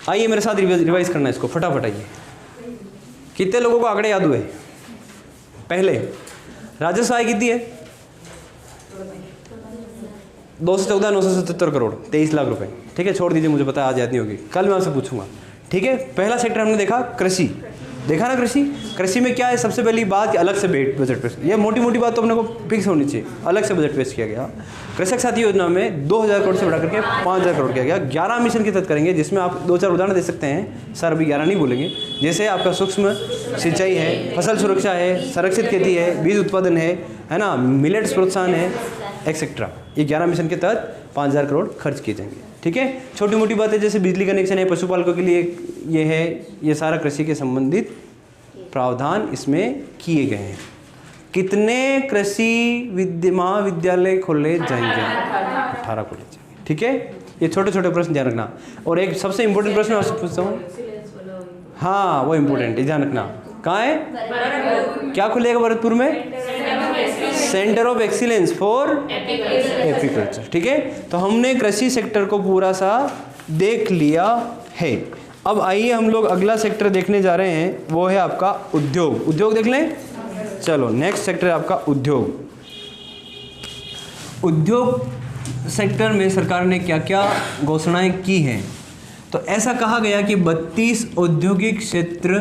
आइए मेरे साथ रिवाइज करना है इसको फटाफट। आइए, कितने लोगों को आंकड़े याद हुए? पहले राजस्व आय कितनी है? 214,977 करोड़, 23 लाख रुपए, ठीक है। छोड़ दीजिए, मुझे पता है आज याद नहीं होगी, कल मैं आपसे पूछूंगा, ठीक है। पहला सेक्टर हमने देखा कृषि, देखा ना कृषि में क्या है, सबसे पहली बात कि अलग से बजट पेश, ये मोटी मोटी बात तो अपने को फिक्स होनी चाहिए, अलग से बजट पेश किया गया। कृषक साथी योजना में 2,000 करोड़ से बढ़ा करके 5,000 करोड़ किया गया। 11 मिशन के तहत करेंगे, जिसमें आप 2-4 उदाहरण दे सकते हैं, सर अभी 11 नहीं बोलेंगे। जैसे आपका सूक्ष्म सिंचाई है, फसल सुरक्षा है, संरक्षित खेती है, बीज उत्पादन है ना, मिलेट्स प्रोत्साहन है, एक्सेट्रा। ये 11 मिशन के तहत 5,000 करोड़ खर्च किए जाएंगे, ठीक है। छोटी मोटी बातें जैसे बिजली कनेक्शन है, पशुपालकों के लिए ये है, ये सारा कृषि के संबंधित प्रावधान इसमें किए गए हैं। कितने कृषि महाविद्यालय खोले जाएंगे? 18 खोले जाएंगे, ठीक है। ये छोटे छोटे प्रश्न ध्यान रखना। और एक सबसे इंपॉर्टेंट प्रश्न आपसे पूछता हूँ, हाँ वो इम्पोर्टेंट है, ध्यान रखना। कहाँ है, क्या खुलेगा भरतपुर में? Centre of excellence for agriculture, ठीक है। तो हमने कृषि सेक्टर को पूरा सा देख लिया है। अब आइए हम लोग अगला सेक्टर देखने जा रहे हैं, वो है आपका उद्योग। उद्योग देख लें, चलो नेक्स्ट सेक्टर है आपका उद्योग। उद्योग सेक्टर में सरकार ने क्या क्या घोषणाएं की हैं? तो ऐसा कहा गया कि 32 औद्योगिक क्षेत्र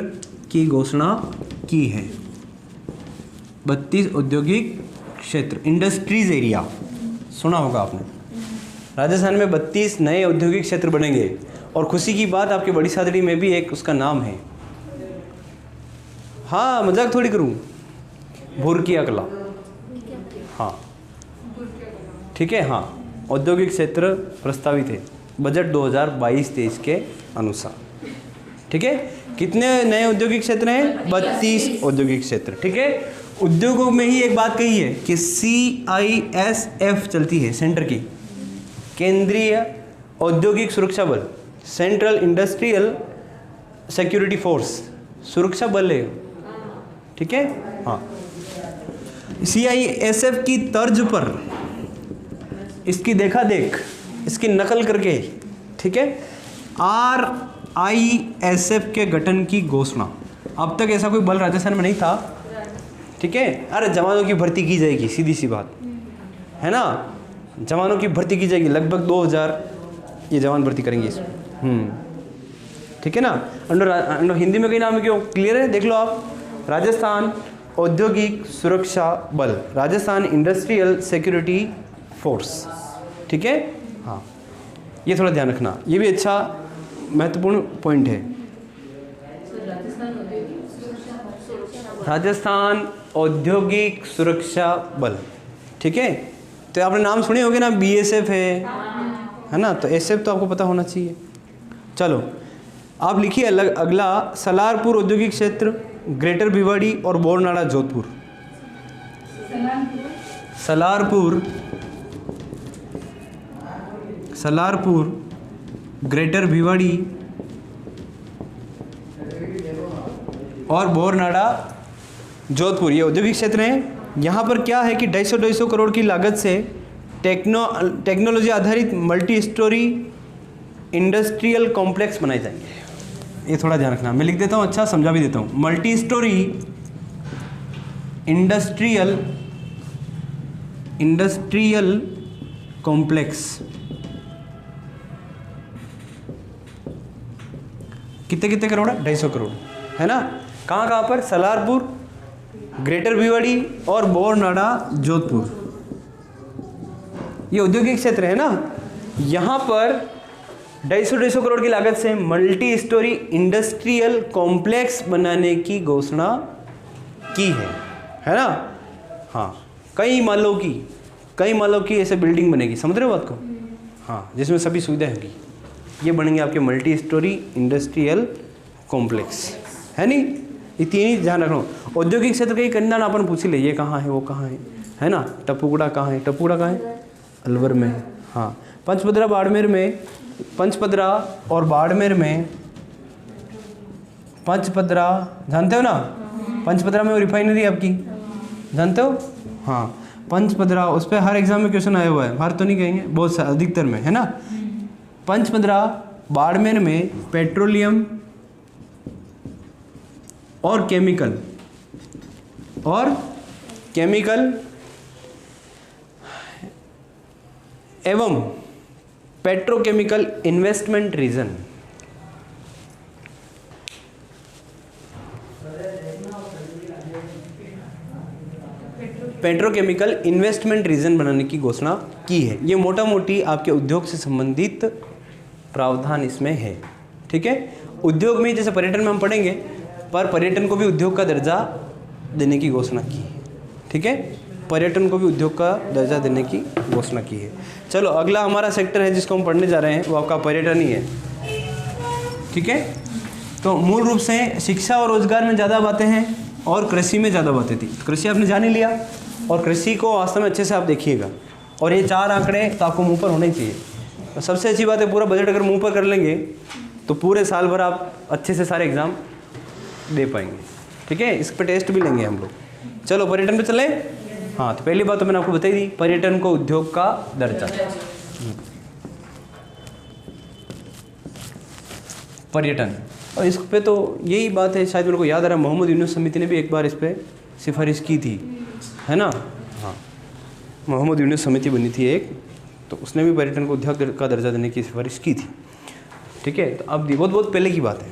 की घोषणा की है। 32 औद्योगिक क्षेत्र, इंडस्ट्रीज एरिया, सुना होगा आपने। राजस्थान में 32 नए औद्योगिक क्षेत्र बनेंगे। और खुशी की बात, आपकी बड़ी सादड़ी में भी एक उसका नाम है, हाँ मजाक थोड़ी करूँ, भुरकी अकला, हाँ ठीक है, हाँ औद्योगिक क्षेत्र प्रस्तावित है बजट 2022-23 के अनुसार, ठीक है। कितने नए औद्योगिक क्षेत्र हैं? 32 औद्योगिक क्षेत्र, ठीक है। उद्योगों में ही एक बात कही है कि CISF चलती है, सेंटर की, केंद्रीय औद्योगिक सुरक्षा बल, सेंट्रल इंडस्ट्रियल सिक्योरिटी फोर्स, सुरक्षा बल है, ठीक है, हाँ। CISF की तर्ज पर इसकी देखा देख, इसकी नकल करके, ठीक है, ISF के गठन की घोषणा। अब तक ऐसा कोई बल राजस्थान में नहीं था, ठीक है। अरे जवानों की भर्ती की जाएगी, सीधी सी बात है ना, जवानों की भर्ती की जाएगी, लगभग 2000 ये जवान भर्ती करेंगे इसमें, ठीक है ना। अंडर हिंदी में कहीं नाम क्यों क्लियर है, देख लो आप। राजस्थान औद्योगिक सुरक्षा बल, राजस्थान इंडस्ट्रियल सिक्योरिटी फोर्स, ठीक है। हाँ, ये थोड़ा ध्यान रखना, ये भी अच्छा महत्वपूर्ण पॉइंट है। राजस्थान औद्योगिक सुरक्षा बल, ठीक है। तो आपने नाम सुने होंगे ना, BSF है ना, तो SF तो आपको पता होना चाहिए। चलो आप लिखिए अगला, सलारपुर औद्योगिक क्षेत्र, ग्रेटर भिवाड़ी और बोरनाड़ा जोधपुर। सलारपुर, ग्रेटर भिवाड़ी और बोरनाड़ा जोधपुर, ये औद्योगिक क्षेत्र हैं। यहाँ पर क्या है कि 250 करोड़ की लागत से टेक्नोलॉजी आधारित मल्टी स्टोरी इंडस्ट्रियल कॉम्प्लेक्स बनाए जाएंगे। ये थोड़ा ध्यान रखना, मैं लिख देता हूँ, अच्छा समझा भी देता हूँ। मल्टी स्टोरी इंडस्ट्रियल कॉम्प्लेक्स कितने करोड़ है, 250 करोड़ है ना। कहाँ पर, सलारपुर, ग्रेटर भिवाड़ी और बोरनाड़ा जोधपुर, ये औद्योगिक क्षेत्र है ना। यहाँ पर 250 करोड़ की लागत से मल्टी स्टोरी इंडस्ट्रियल कॉम्प्लेक्स बनाने की घोषणा की है ना। हाँ, कई मालों की ऐसे बिल्डिंग बनेगी, समझ रहे हो बात को। हाँ, जिसमें सभी सुविधाएं होगी, ये बनेंगे आपके मल्टी स्टोरी इंडस्ट्रियल कॉम्प्लेक्स, है नहीं। ये तीन ही ध्यान रखना। औद्योगिक क्षेत्र का कन्या ना अपन पूछ ले, ये कहाँ है वो कहाँ है ना। टपुगड़ा कहाँ है, टपुगड़ा कहाँ है, अलवर में है। हाँ, पंचपदरा बाड़मेर में, पंचपदरा और बाड़मेर में, पंचपदरा जानते हो ना, पंचपदरा में वो रिफाइनरी आपकी जानते हो। हाँ, पंचपदरा, उस पर हर एग्जाम में क्वेश्चन आया हुआ है, हर तो नहीं कहेंगे, बहुत अधिकतर में है ना। पंचपदरा बाड़मेर में पेट्रोलियम और केमिकल एवं petrochemical investment region, petrochemical investment region बनाने की घोषणा की है। ये मोटा मोटी आपके उद्योग से संबंधित प्रावधान इसमें है, ठीक है। उद्योग में जैसे पर्यटन में हम पढ़ेंगे, पर पर्यटन को भी उद्योग का दर्जा देने की घोषणा की है, ठीक है। पर्यटन को भी उद्योग का दर्जा देने की घोषणा की है। चलो अगला हमारा सेक्टर है जिसको हम पढ़ने जा रहे हैं, वो आपका पर्यटन ही है, ठीक है। तो मूल रूप से शिक्षा और रोजगार में ज़्यादा बातें हैं और कृषि में ज़्यादा बातें थी। कृषि आपने जान ही लिया, और कृषि को वास्तव में अच्छे से आप देखिएगा, और ये 4 आंकड़े तो आपको मुँह पर होने चाहिए। तो सबसे अच्छी बात है, पूरा बजट अगर मुँह पर कर लेंगे तो पूरे साल भर आप अच्छे से सारे एग्ज़ाम दे पाएंगे, ठीक है। इस पर टेस्ट भी लेंगे हम लोग। चलो पर्यटन पे चले। हाँ, तो पहली बात तो मैंने आपको बताई दी, पर्यटन को उद्योग का दर्जा। पर्यटन, और इस पे तो यही बात है, शायद मेरे को याद आ रहा है, मोहम्मद यूनुस समिति ने भी एक बार इस पे सिफारिश की थी, है ना। हाँ, मोहम्मद यूनुस समिति बनी थी एक, तो उसने भी पर्यटन को उद्योग का दर्जा देने की सिफारिश की थी, ठीक है। तो अब बहुत पहले की बात है,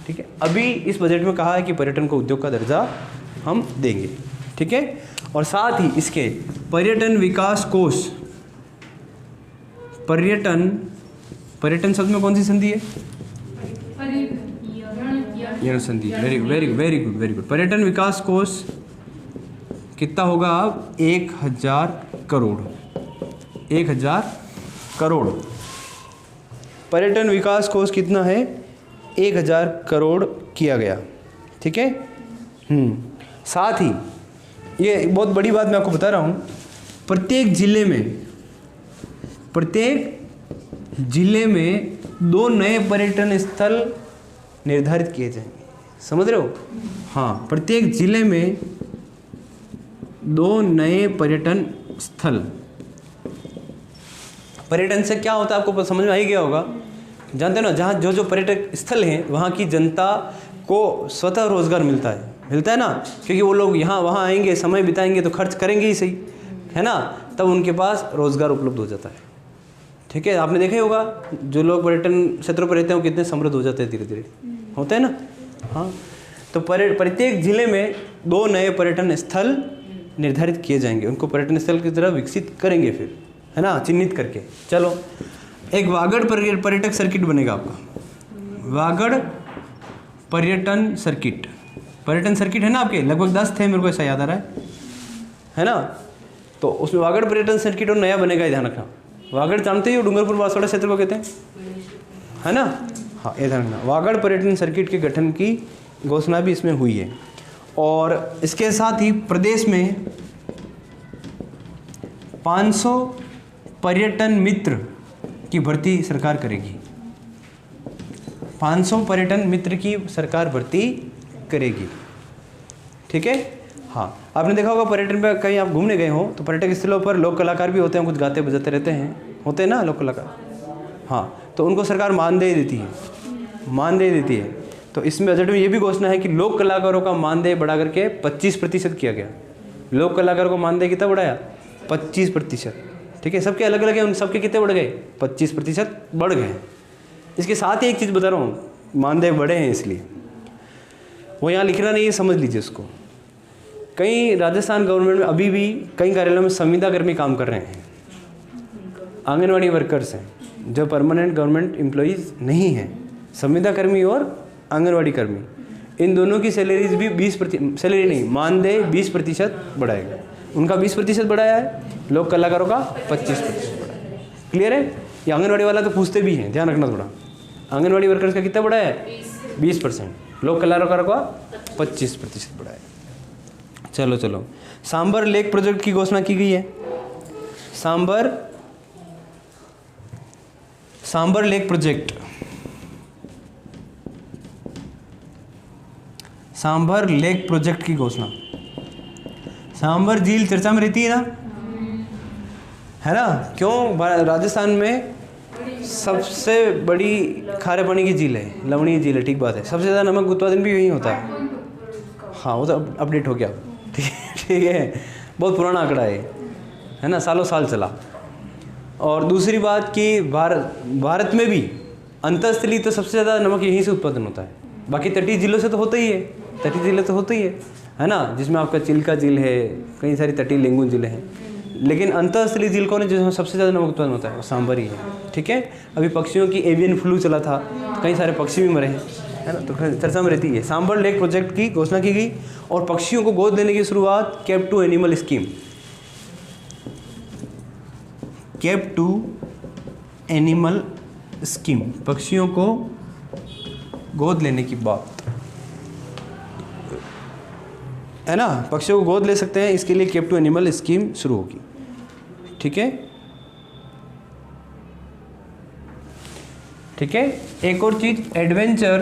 ठीक है। अभी इस बजट में कहा है कि पर्यटन को उद्योग का दर्जा हम देंगे, ठीक है। और साथ ही इसके पर्यटन विकास कोष, पर्यटन शब्द में कौन सी संधि है, यह संधि। Very good. पर्यटन विकास कोष कितना होगा अब, 1000 करोड़। 1000 करोड़ पर्यटन विकास कोष कितना है, 1000 करोड़ किया गया, ठीक है। साथ ही ये बहुत बड़ी बात मैं आपको बता रहा हूँ, प्रत्येक जिले में 2 नए पर्यटन स्थल निर्धारित किए जाएंगे, समझ रहे हो। हाँ, प्रत्येक जिले में 2 नए पर्यटन स्थल। पर्यटन से क्या होता है आपको समझ में आ ही गया होगा जानते हो ना, जहाँ जो जो पर्यटक स्थल हैं वहाँ की जनता को स्वतः रोजगार मिलता है ना, क्योंकि वो लोग यहाँ वहाँ आएंगे, समय बिताएंगे तो खर्च करेंगे ही सही, है ना, तब उनके पास रोजगार उपलब्ध हो जाता है। ठीक है, आपने देखा ही होगा जो लोग पर्यटन क्षेत्रों पर रहते हैं वो कितने समृद्ध हो जाते हैं, धीरे धीरे होते हैं ना। हाँ, तो प्रत्येक जिले में 2 नए पर्यटन स्थल निर्धारित किए जाएंगे, उनको पर्यटन स्थल की तरह विकसित करेंगे फिर, है ना, चिन्हित करके। चलो, एक वागड़ पर्यटक सर्किट बनेगा आपका, वागड़ पर्यटन सर्किट है ना आपके, लगभग 10 थे, मेरे को ऐसा याद आ रहा है ना। तो उसमें वागड़ पर्यटन सर्किट और नया बनेगा, ध्यान रखना। वागड़ जानते ही हो, डूंगरपुर बांसवाड़ा क्षेत्र को कहते हैं, है ना। हाँ, ये ध्यान रखना, वागड़ पर्यटन सर्किट के गठन की घोषणा भी इसमें हुई है। और इसके साथ ही प्रदेश में 500 पर्यटन मित्र की भर्ती सरकार करेगी। 500 पर्यटन मित्र की सरकार भर्ती करेगी। ठीक है। हाँ, आपने देखा होगा पर्यटन पे कहीं आप घूमने गए हो तो पर्यटक स्थलों पर लोक कलाकार भी होते हैं, कुछ गाते बजाते रहते हैं, होते हैं ना लोक कलाकार। हाँ, तो उनको सरकार मानदेय देती है। तो इसमें बजट में ये भी घोषणा है कि लोक कलाकारों का मानदेय बढ़ा करके 25% किया गया। लोक कलाकारों को मानदेय कितना बढ़ाया? 25%। ठीक है, सबके अलग अलग है, उन सबके कितने बढ़ गए? 25% बढ़ गए। इसके साथ ही एक चीज़ बता रहा हूँ, मानदेय बढ़े हैं इसलिए वो यहाँ लिखना नहीं है, समझ लीजिए उसको। कई राजस्थान गवर्नमेंट में अभी भी कई कार्यालयों में संविदा कर्मी काम कर रहे हैं, आंगनवाड़ी वर्कर्स हैं जो परमानेंट गवर्नमेंट एम्प्लॉइज नहीं हैं। संविदा कर्मी और आंगनवाड़ी कर्मी, इन दोनों की सैलरीज भी 20% सैलरी नहीं, मानदेय 20% बढ़ाएगा। उनका 20% बढ़ाया है, लोक कलाकारों का 25% बढ़ाया है। क्लियर है? ये आंगनवाड़ी वाला तो पूछते भी हैं, ध्यान रखना थोड़ा। आंगनवाड़ी वर्कर्स का कितना बढ़ाया है? 20%। लोक कलाकारों का 25% बढ़ाया है। चलो, सांबर लेक प्रोजेक्ट की घोषणा की गई है। Sambhar lake project, Sambhar lake project की घोषणा। सांबर झील चर्चा में रहती है ना, क्यों? राजस्थान में सबसे बड़ी खारे पानी की झील है, लवणीय झील है, ठीक बात है। सबसे ज़्यादा नमक उत्पादन भी यहीं होता है। हाँ, वो तो अपडेट हो गया, ठीक है, बहुत पुराना आंकड़ा है ना, सालों साल चला। और दूसरी बात कि भारत में भी अंतःस्थलीय तो सबसे ज़्यादा नमक यहीं से उत्पादन होता है। बाकी तटीय जिलों से तो होता ही है, तटीय जिले तो होते ही है ना, जिसमें आपका चिल्का झील है, कई सारी तटीय लेंगुन जिले हैं। लेकिन अंतःस्थलीय झील कौन है जिसमें सबसे ज़्यादा नमक उत्पादन होता है? वो सांबर ही है। ठीक है। अभी पक्षियों की एवियन फ्लू चला था, कई सारे पक्षी भी मरे हैं, है ना, तो चर्चा में रहती है। सांबर लेक प्रोजेक्ट की घोषणा की गई और पक्षियों को गोद लेने की शुरुआत cap to animal scheme, cap to animal scheme, पक्षियों को गोद लेने की बात है ना, पक्षियों को गोद ले सकते हैं, इसके लिए कैप टू एनिमल स्कीम शुरू होगी। ठीक है। एक और चीज, एडवेंचर,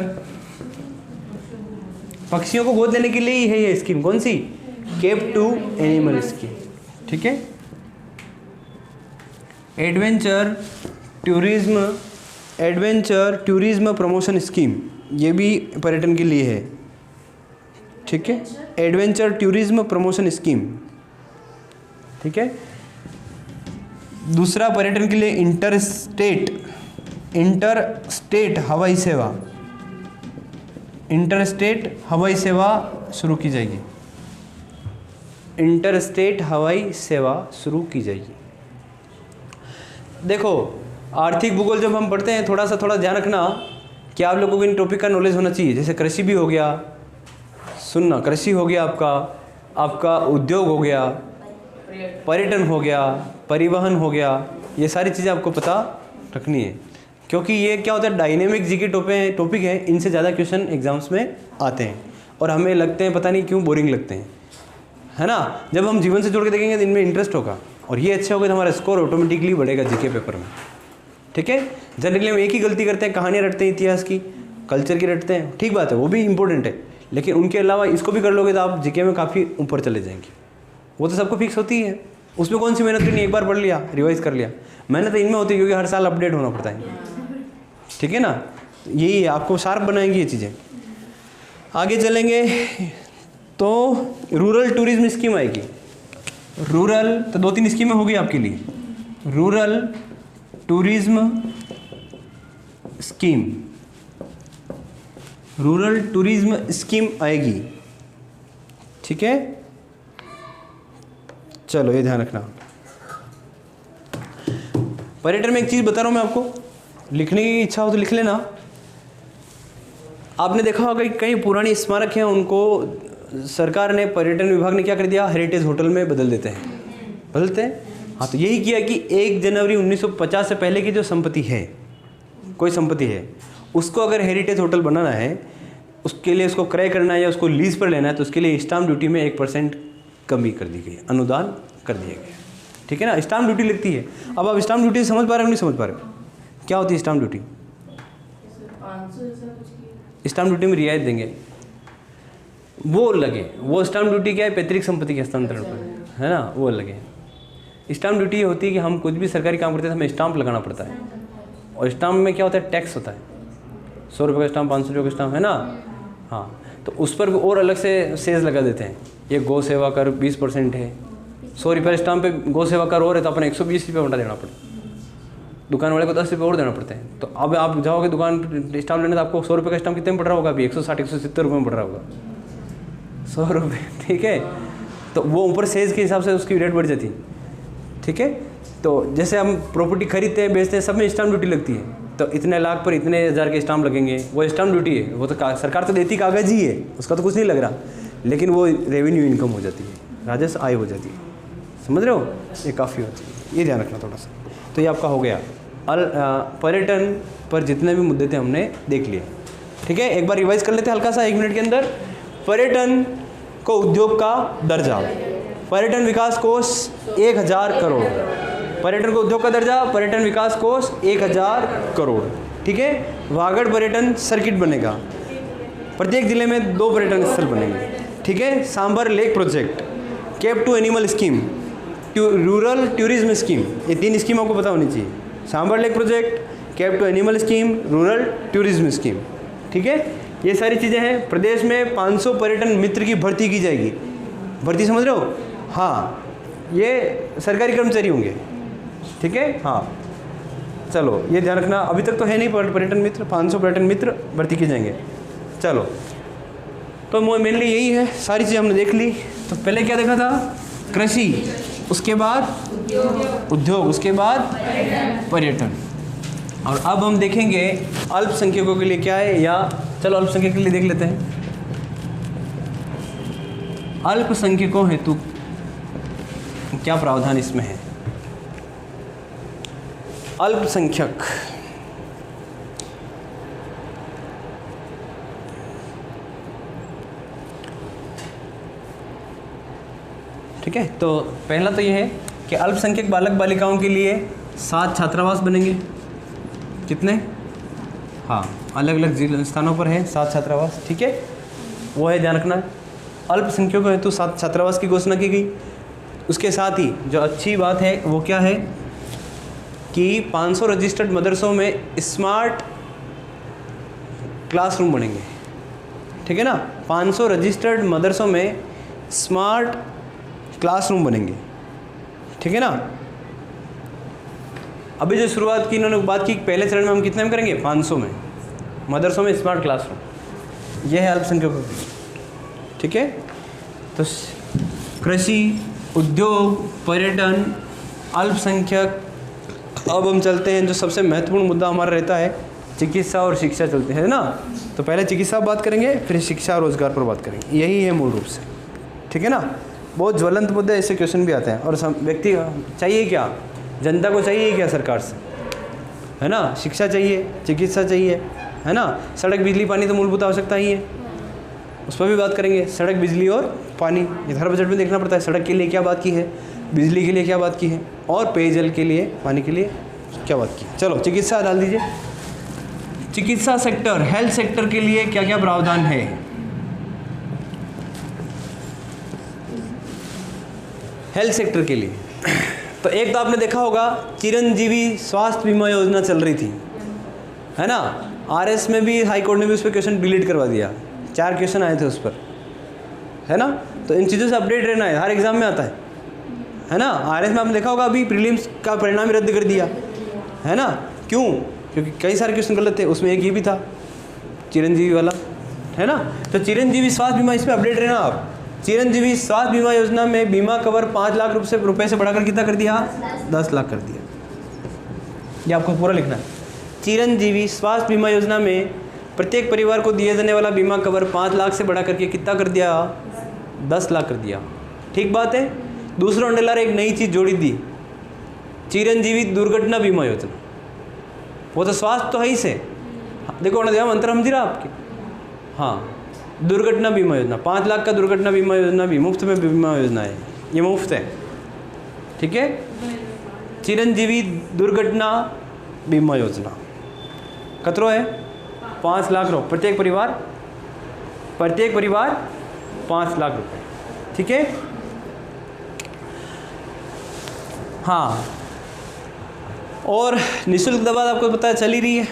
पक्षियों को गोद लेने के लिए ही है ये स्कीम। कौन सी? Cap to animal scheme. ठीक है। एडवेंचर टूरिज्म प्रमोशन स्कीम, ये भी पर्यटन के लिए है। ठीक है। Adventure tourism promotion scheme. ठीक है। दूसरा, पर्यटन के लिए इंटरस्टेट हवाई सेवा, इंटरस्टेट हवाई सेवा शुरू की जाएगी। इंटरस्टेट हवाई सेवा शुरू की जाएगी। देखो, आर्थिक भूगोल जब हम पढ़ते हैं थोड़ा ध्यान रखना कि आप लोगों को इन टॉपिक का नॉलेज होना चाहिए। जैसे कृषि भी हो गया, सुनना, कृषि हो गया, आपका उद्योग हो गया, पर्यटन हो गया, परिवहन हो गया, ये सारी चीज़ें आपको पता रखनी है, क्योंकि ये क्या होता है, डायनेमिक जीके टॉपिक है, इनसे ज़्यादा क्वेश्चन एग्जाम्स में आते हैं और हमें लगते हैं पता नहीं क्यों बोरिंग लगते हैं, है ना। जब हम जीवन से जोड़ के देखेंगे तो इनमें इंटरेस्ट होगा और ये अच्छा होगा तो हमारा स्कोर ऑटोमेटिकली बढ़ेगा जीके पेपर में। ठीक है। जनरली हम एक ही गलती करते हैं, कहानियाँ रटते हैं, इतिहास की, कल्चर की रटते हैं, ठीक बात है, वो भी इंपॉर्टेंट है, लेकिन उनके अलावा इसको भी कर लोगे तो आप जीके में काफ़ी ऊपर चले जाएंगे। वो तो सबको फिक्स होती है, उसमें कौन सी मेहनत करनी, एक बार पढ़ लिया, रिवाइज कर लिया। मेहनत इनमें होती है क्योंकि हर साल अपडेट होना पड़ता है। ठीक है ना, यही है, आपको शार्प बनाएंगी ये चीज़ें। आगे चलेंगे तो रूरल टूरिज्म स्कीम आएगी। रूरल तो 2-3 स्कीमें होगी आपके लिए। Rural tourism scheme, rural tourism scheme आएगी, ठीक है। चलो ये ध्यान रखना। पर्यटन में एक चीज़ बता रहा हूँ मैं आपको, लिखने की इच्छा हो तो लिख लेना। आपने देखा होगा कि कई पुरानी स्मारक हैं, उनको सरकार ने, पर्यटन विभाग ने क्या कर दिया, हेरिटेज होटल में बदल देते हैं, बदलते हैं। हाँ, तो यही किया कि 1 जनवरी 1950 से पहले की जो संपत्ति है, कोई संपत्ति है, उसको अगर हेरिटेज होटल बनाना है, उसके लिए उसको क्रय करना है या उसको लीज पर लेना है, तो उसके लिए स्टाम्प ड्यूटी में 1% कमी कर दी गई, अनुदान कर दिया गया, ठीक है ना। स्टाम्प ड्यूटी लगती है। अब आप स्टाम्प ड्यूटी समझ पा रहे हो नहीं समझ पा रहे हो, क्या होती है स्टाम्प ड्यूटी? स्टाम्प ड्यूटी में रियायत देंगे, वो लगे, वो स्टाम्प ड्यूटी क्या है, पैतृक संपत्ति के हस्तांतरण पर, है ना, वो लगे। स्टाम्प ड्यूटी ये होती है कि हम कुछ भी सरकारी काम करते हैं, हमें स्टाम्प लगाना पड़ता है, और स्टाम्प में क्या होता है, टैक्स होता है, 100 रुपये का स्टाम्प, 500 रुपये का स्टाम्प, है ना। हाँ, तो उस पर और अलग से सेज लगा देते हैं। ये गौ सेवा कर 20% है, 100 रुपये स्टाम्प पे गौ सेवा कर और है तो अपने 120 रुपये बटा देना पड़ता है, दुकान वाले को 10 रुपये और देना पड़ते हैं। तो अब आप जाओगे दुकान स्टाम्प लेने, तो आपको 100 रुपये का स्टाम्प कितने में पड़ रहा होगा, अभी 160-170 रुपये में पड़ रहा होगा, 100 रुपये, ठीक है। तो वो ऊपर सेज के हिसाब से उसकी रेट बढ़ जाती है, ठीक है। तो जैसे हम प्रॉपर्टी खरीदते हैं, बेचते हैं, सब में स्टाम्प ड्यूटी लगती है। तो इतने लाख पर इतने हज़ार के स्टाम्प लगेंगे, वो स्टाम्प ड्यूटी है, वो तो सरकार तो देती कागज़ ही है, उसका तो कुछ नहीं लग रहा, लेकिन वो रेवेन्यू इनकम हो जाती है, राजस्व आय हो जाती है, समझ रहे हो, ये काफ़ी होती है, ये ध्यान रखना थोड़ा सा। तो ये आपका हो गया। पर्यटन पर जितने भी मुद्दे थे हमने देख लिए, ठीक है। एक बार रिवाइज कर लेते हैं हल्का सा 1 मिनट के अंदर। पर्यटन को उद्योग का दर्जा, पर्यटन विकास कोष 1000 करोड़, पर्यटन को उद्योग का दर्जा, पर्यटन विकास कोष 1000 करोड़, ठीक है। वागड़ पर्यटन सर्किट बनेगा, प्रत्येक जिले में 2 पर्यटन स्थल बनेंगे, ठीक है। Sambhar lake project, cape to animal scheme, rural tourism scheme, ये 3 स्कीम आपको पता होनी चाहिए। Sambhar lake project, cape to animal scheme, rural tourism scheme, ठीक है। ये सारी चीज़ें हैं। प्रदेश में 500 पर्यटन मित्र की भर्ती की जाएगी। भर्ती समझ रहे हो? हाँ, ये सरकारी कर्मचारी होंगे, ठीक है। हाँ, चलो ये ध्यान रखना। अभी तक तो है नहीं पर्यटन मित्र, 500 पर्यटन मित्र भर्ती किए जाएंगे। चलो, तो मेनली यही है, सारी चीज़ें हमने देख ली। तो पहले क्या देखा था, कृषि, उसके बाद उद्योग, उसके बाद पर्यटन, और अब हम देखेंगे अल्पसंख्यकों के लिए क्या है, या चलो अल्पसंख्यक के लिए देख लेते हैं। अल्पसंख्यकों हेतु क्या प्रावधान इसमें है। अल्पसंख्यक, ठीक है। तो पहला तो यह है कि अल्पसंख्यक बालक बालिकाओं के लिए 7 छात्रावास बनेंगे। कितने? हाँ, अलग अलग स्थानों पर है 7 छात्रावास, ठीक है, वो है, ध्यान रखना। अल्पसंख्यकों हेतु 7 छात्रावास की घोषणा की गई। उसके साथ ही जो अच्छी बात है वो क्या है कि 500 रजिस्टर्ड मदरसों में स्मार्ट क्लासरूम बनेंगे, ठीक है ना। 500 रजिस्टर्ड मदरसों में स्मार्ट क्लासरूम बनेंगे, ठीक है ना। अभी जो शुरुआत की इन्होंने बात की, पहले चरण में हम कितने में करेंगे, 500 में मदरसों में स्मार्ट क्लासरूम, यह है अल्पसंख्यकों, ठीक है। तो कृषि, उद्योग, पर्यटन, अल्पसंख्यक। अब हम चलते हैं, जो सबसे महत्वपूर्ण मुद्दा हमारा रहता है, चिकित्सा और शिक्षा चलते हैं ना। तो पहले चिकित्सा बात करेंगे, फिर शिक्षा और रोजगार पर बात करेंगे, यही है मूल रूप से, ठीक है ना। बहुत ज्वलंत मुद्दे, ऐसे क्वेश्चन भी आते हैं। और व्यक्ति चाहिए क्या, जनता को चाहिए क्या सरकार से, है ना। शिक्षा चाहिए, चिकित्सा चाहिए, है ना। सड़क, बिजली, पानी तो मूलभूत आवश्यकता ही है, उस पर भी बात करेंगे। सड़क, बिजली और पानी, ये हर बजट में देखना पड़ता है। सड़क के लिए क्या बात की है, बिजली के लिए क्या बात की है, और पेयजल के लिए, पानी के लिए क्या बात की है। चलो चिकित्सा डाल दीजिए। चिकित्सा सेक्टर, हेल्थ सेक्टर के लिए क्या क्या प्रावधान है। हेल्थ सेक्टर के लिए तो एक तो आपने देखा होगा चिरंजीवी स्वास्थ्य बीमा योजना चल रही थी, है ना। आरएस में भी हाई कोर्ट ने भी उस पर क्वेश्चन डिलीट करवा दिया, 4 क्वेश्चन आए थे उस पर, है ना। तो इन चीज़ों से अपडेट रहना है, हर एग्जाम में आता है ना। आरएस में आपने देखा होगा अभी प्रीलिम्स का परिणाम ही रद्द कर दिया, है ना। क्यों? क्योंकि कई सारे क्वेश्चन गलत थे, उसमें एक ये भी था चिरंजीवी वाला, है ना। तो चिरंजीवी स्वास्थ्य बीमा, इस पर अपडेट रहना आप। चिरंजीवी स्वास्थ्य बीमा योजना में बीमा कवर 5 लाख रुपए से बढ़ाकर कितना कर दिया? 10 लाख कर दिया। ये आपको पूरा लिखना है। चिरंजीवी स्वास्थ्य बीमा योजना में प्रत्येक परिवार को दिए जाने वाला बीमा कवर 5 लाख से बढ़ा करके कितना कर दिया? 10 लाख कर दिया। ठीक बात है। दूसरा अंडरलाइन एक नई चीज़ जोड़ी दी, चिरंजीवी दुर्घटना बीमा योजना। वो तो स्वास्थ्य तो है ही से, देखो मंत्र समझ रहा आपके। हाँ, दुर्घटना बीमा योजना 5 लाख का दुर्घटना बीमा योजना भी मुफ्त में बीमा योजना है, ये मुफ्त है, ठीक है। चिरंजीवी दुर्घटना बीमा योजना कतरो है 5 लाख रुपये प्रत्येक परिवार 5 लाख रुपए, ठीक है। हाँ, और निःशुल्क दवा आपको पता चल ही रही है।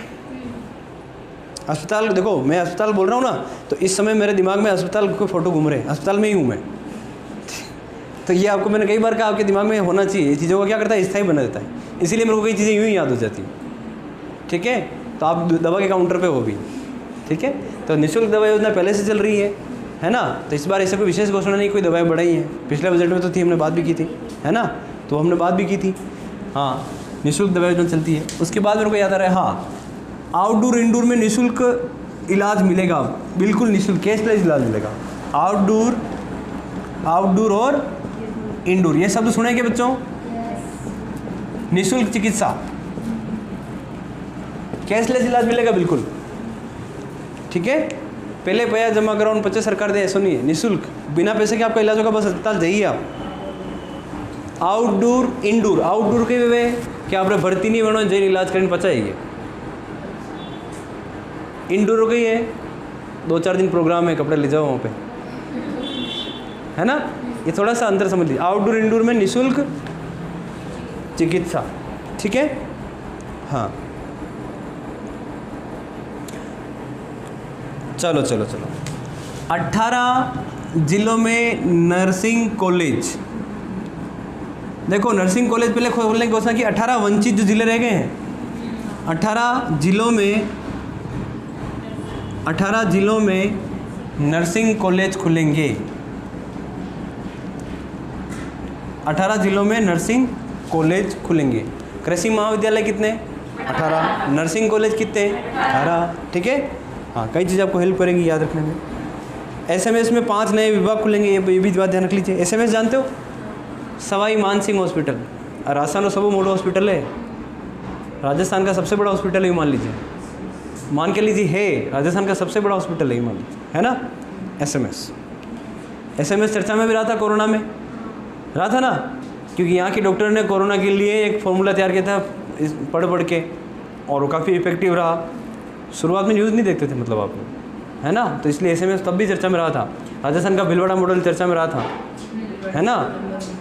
अस्पताल, देखो मैं अस्पताल बोल रहा हूँ ना, तो इस समय मेरे दिमाग में अस्पताल के फ़ोटो घूम रहे हैं, अस्पताल में ही हूँ मैं। तो ये आपको मैंने कई बार कहा, आपके दिमाग में होना चाहिए। ये चीज़ों को क्या करता है? स्थायी बना देता है। इसीलिए मेरे को कई चीज़ें यूँ ही याद हो जाती हैं, ठीक है। तो आप दवा के काउंटर पे हो भी, ठीक है। तो निःशुल्क दवा योजना पहले से चल रही है ना। तो इस बार ऐसे कोई विशेष घोषणा नहीं, कोई दवाएं बढ़ाई हैं। पिछले बजट में तो थी, हमने बात भी की थी, है ना। तो हमने बात भी की थी, हाँ, निःशुल्क दवा योजना चलती है। उसके बाद मेरे को याद आ रहा है, हाँ, आउटडोर इंडोर में निःशुल्क इलाज मिलेगा, बिल्कुल निःशुल्क कैशलेस इलाज मिलेगा। आउटडोर और इंडोर, ये शब्द सुने क्या बच्चों? निःशुल्क चिकित्सा, कैशलेस इलाज मिलेगा बिल्कुल, ठीक है। पहले पैसा जमा करो, 50 सरकार दे, ऐसा नहीं है। निःशुल्क, बिना पैसे के आपका इलाज होगा, बस अस्पताल जाइए आप। आउटडोर इंडोर, आउटडोर के वे कि आप भर्ती नहीं बनो, जैन इलाज करने पचाएंगे। इंडोर हो गई है 2-4 दिन प्रोग्राम है, कपड़े ले जाओ वहाँ पे, है ना। ये थोड़ा सा अंतर समझ लीजिए। आउटडोर इंडोर में निःशुल्क चिकित्सा, ठीक है। हाँ, चलो 18 जिलों में नर्सिंग कॉलेज। देखो नर्सिंग कॉलेज पहले खोलने की घोषणा की, 18 वंचित जो जिले रह गए हैं, 18 जिलों में नर्सिंग कॉलेज खुलेंगे। 18 जिलों में नर्सिंग कॉलेज खुलेंगे। कृषि महाविद्यालय कितने? 18। नर्सिंग कॉलेज कितने? 18, ठीक है। हाँ, कई चीज़ आपको हेल्प करेंगी याद रखने में। एसएमएस में 5 नए विभाग खुलेंगे, ये भी बात ध्यान रख लीजिए। एसएमएस जानते हो? सवाई मानसिंह हॉस्पिटल, राजस्थान सबो मोटो हॉस्पिटल है, राजस्थान का सबसे बड़ा हॉस्पिटल है, मान लीजिए, मान के लीजिए है राजस्थान का सबसे बड़ा हॉस्पिटल है, मान लीजिए, है ना। एसएमएस चर्चा में भी रहा था, कोरोना में रहा था ना, क्योंकि यहाँ के डॉक्टर ने कोरोना के लिए एक फॉर्मूला तैयार किया था पढ़ के, और वो काफ़ी इफेक्टिव रहा। शुरुआत में न्यूज़ नहीं देखते थे मतलब आप लोग, है ना। तो इसलिए एसएमएस तब भी चर्चा में रहा था। राजस्थान का भीलवाड़ा मॉडल चर्चा में रहा था, है ना।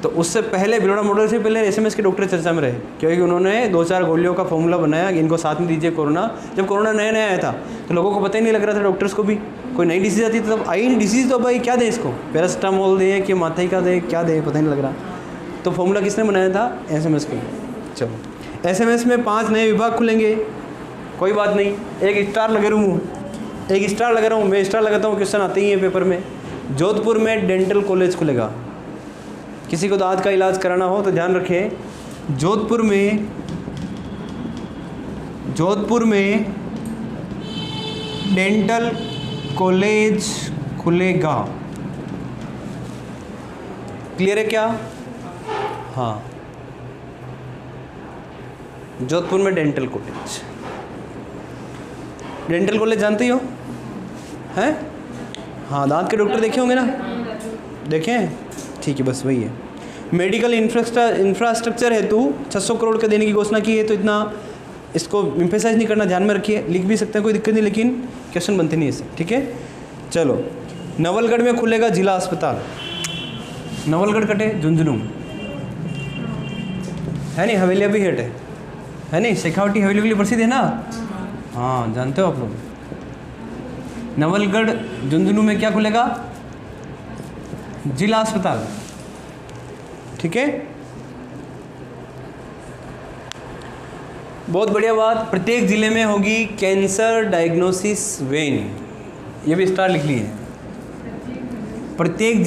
तो उससे पहले भीलवाड़ा मॉडल से पहले एसएमएस के डॉक्टर चर्चा में रहे, क्योंकि उन्होंने 2-4 गोलियों का फॉर्मूला बनाया कि इनको साथ में दीजिए। कोरोना, जब कोरोना नया नया आया था तो लोगों को पता ही नहीं लग रहा था, डॉक्टर्स को भी। कोई नई डिसीज़ आती तो तब आई डिसीज़, तो भाई क्या दें इसको, पैरासिटामोल दें कि माथाई का दें, क्या दें, पता ही नहीं लग रहा। तो फॉर्मूला किसने बनाया था? एसएमएस के। चलो, एसएमएस में 5 नए विभाग खुलेंगे, कोई बात नहीं। एक स्टार लगा रहा हूँ, मैं स्टार लगाता हूँ, क्वेश्चन आते ही हैं पेपर में। जोधपुर में डेंटल कॉलेज खुलेगा। किसी को दांत का इलाज कराना हो तो ध्यान रखें, जोधपुर में डेंटल कॉलेज खुलेगा। क्लियर है क्या? हाँ, जोधपुर में डेंटल कॉलेज। डेंटल कॉलेज जानते ही हो, हैं? हाँ, दांत के डॉक्टर देखे होंगे ना, देखे हैं, ठीक है, बस वही है। मेडिकल इंफ्रास्ट्रक्चर हेतु 600 करोड़ का देने की घोषणा की है। तो इतना इसको एम्फेसाइज नहीं करना, ध्यान में रखिए, लिख भी सकते हैं, कोई दिक्कत नहीं, लेकिन क्वेश्चन बनते नहीं इससे, ठीक है। चलो, नवलगढ़ में खुलेगा जिला अस्पताल। नवलगढ़ कटे झुंझुनू, है नहीं, हवेलिया भी हेट है नहीं, शेखावटी हवेली के लिए प्रसिद्ध है ना। हाँ जानते हो आप लोग, नवलगढ़ झुंझुनू में क्या खुलेगा? जिला अस्पताल। ठीक है, बहुत बढ़िया बात। प्रत्येक जिले में होगी कैंसर डायग्नोसिस वेन, ये भी स्टार लिख ली है। प्रत्येक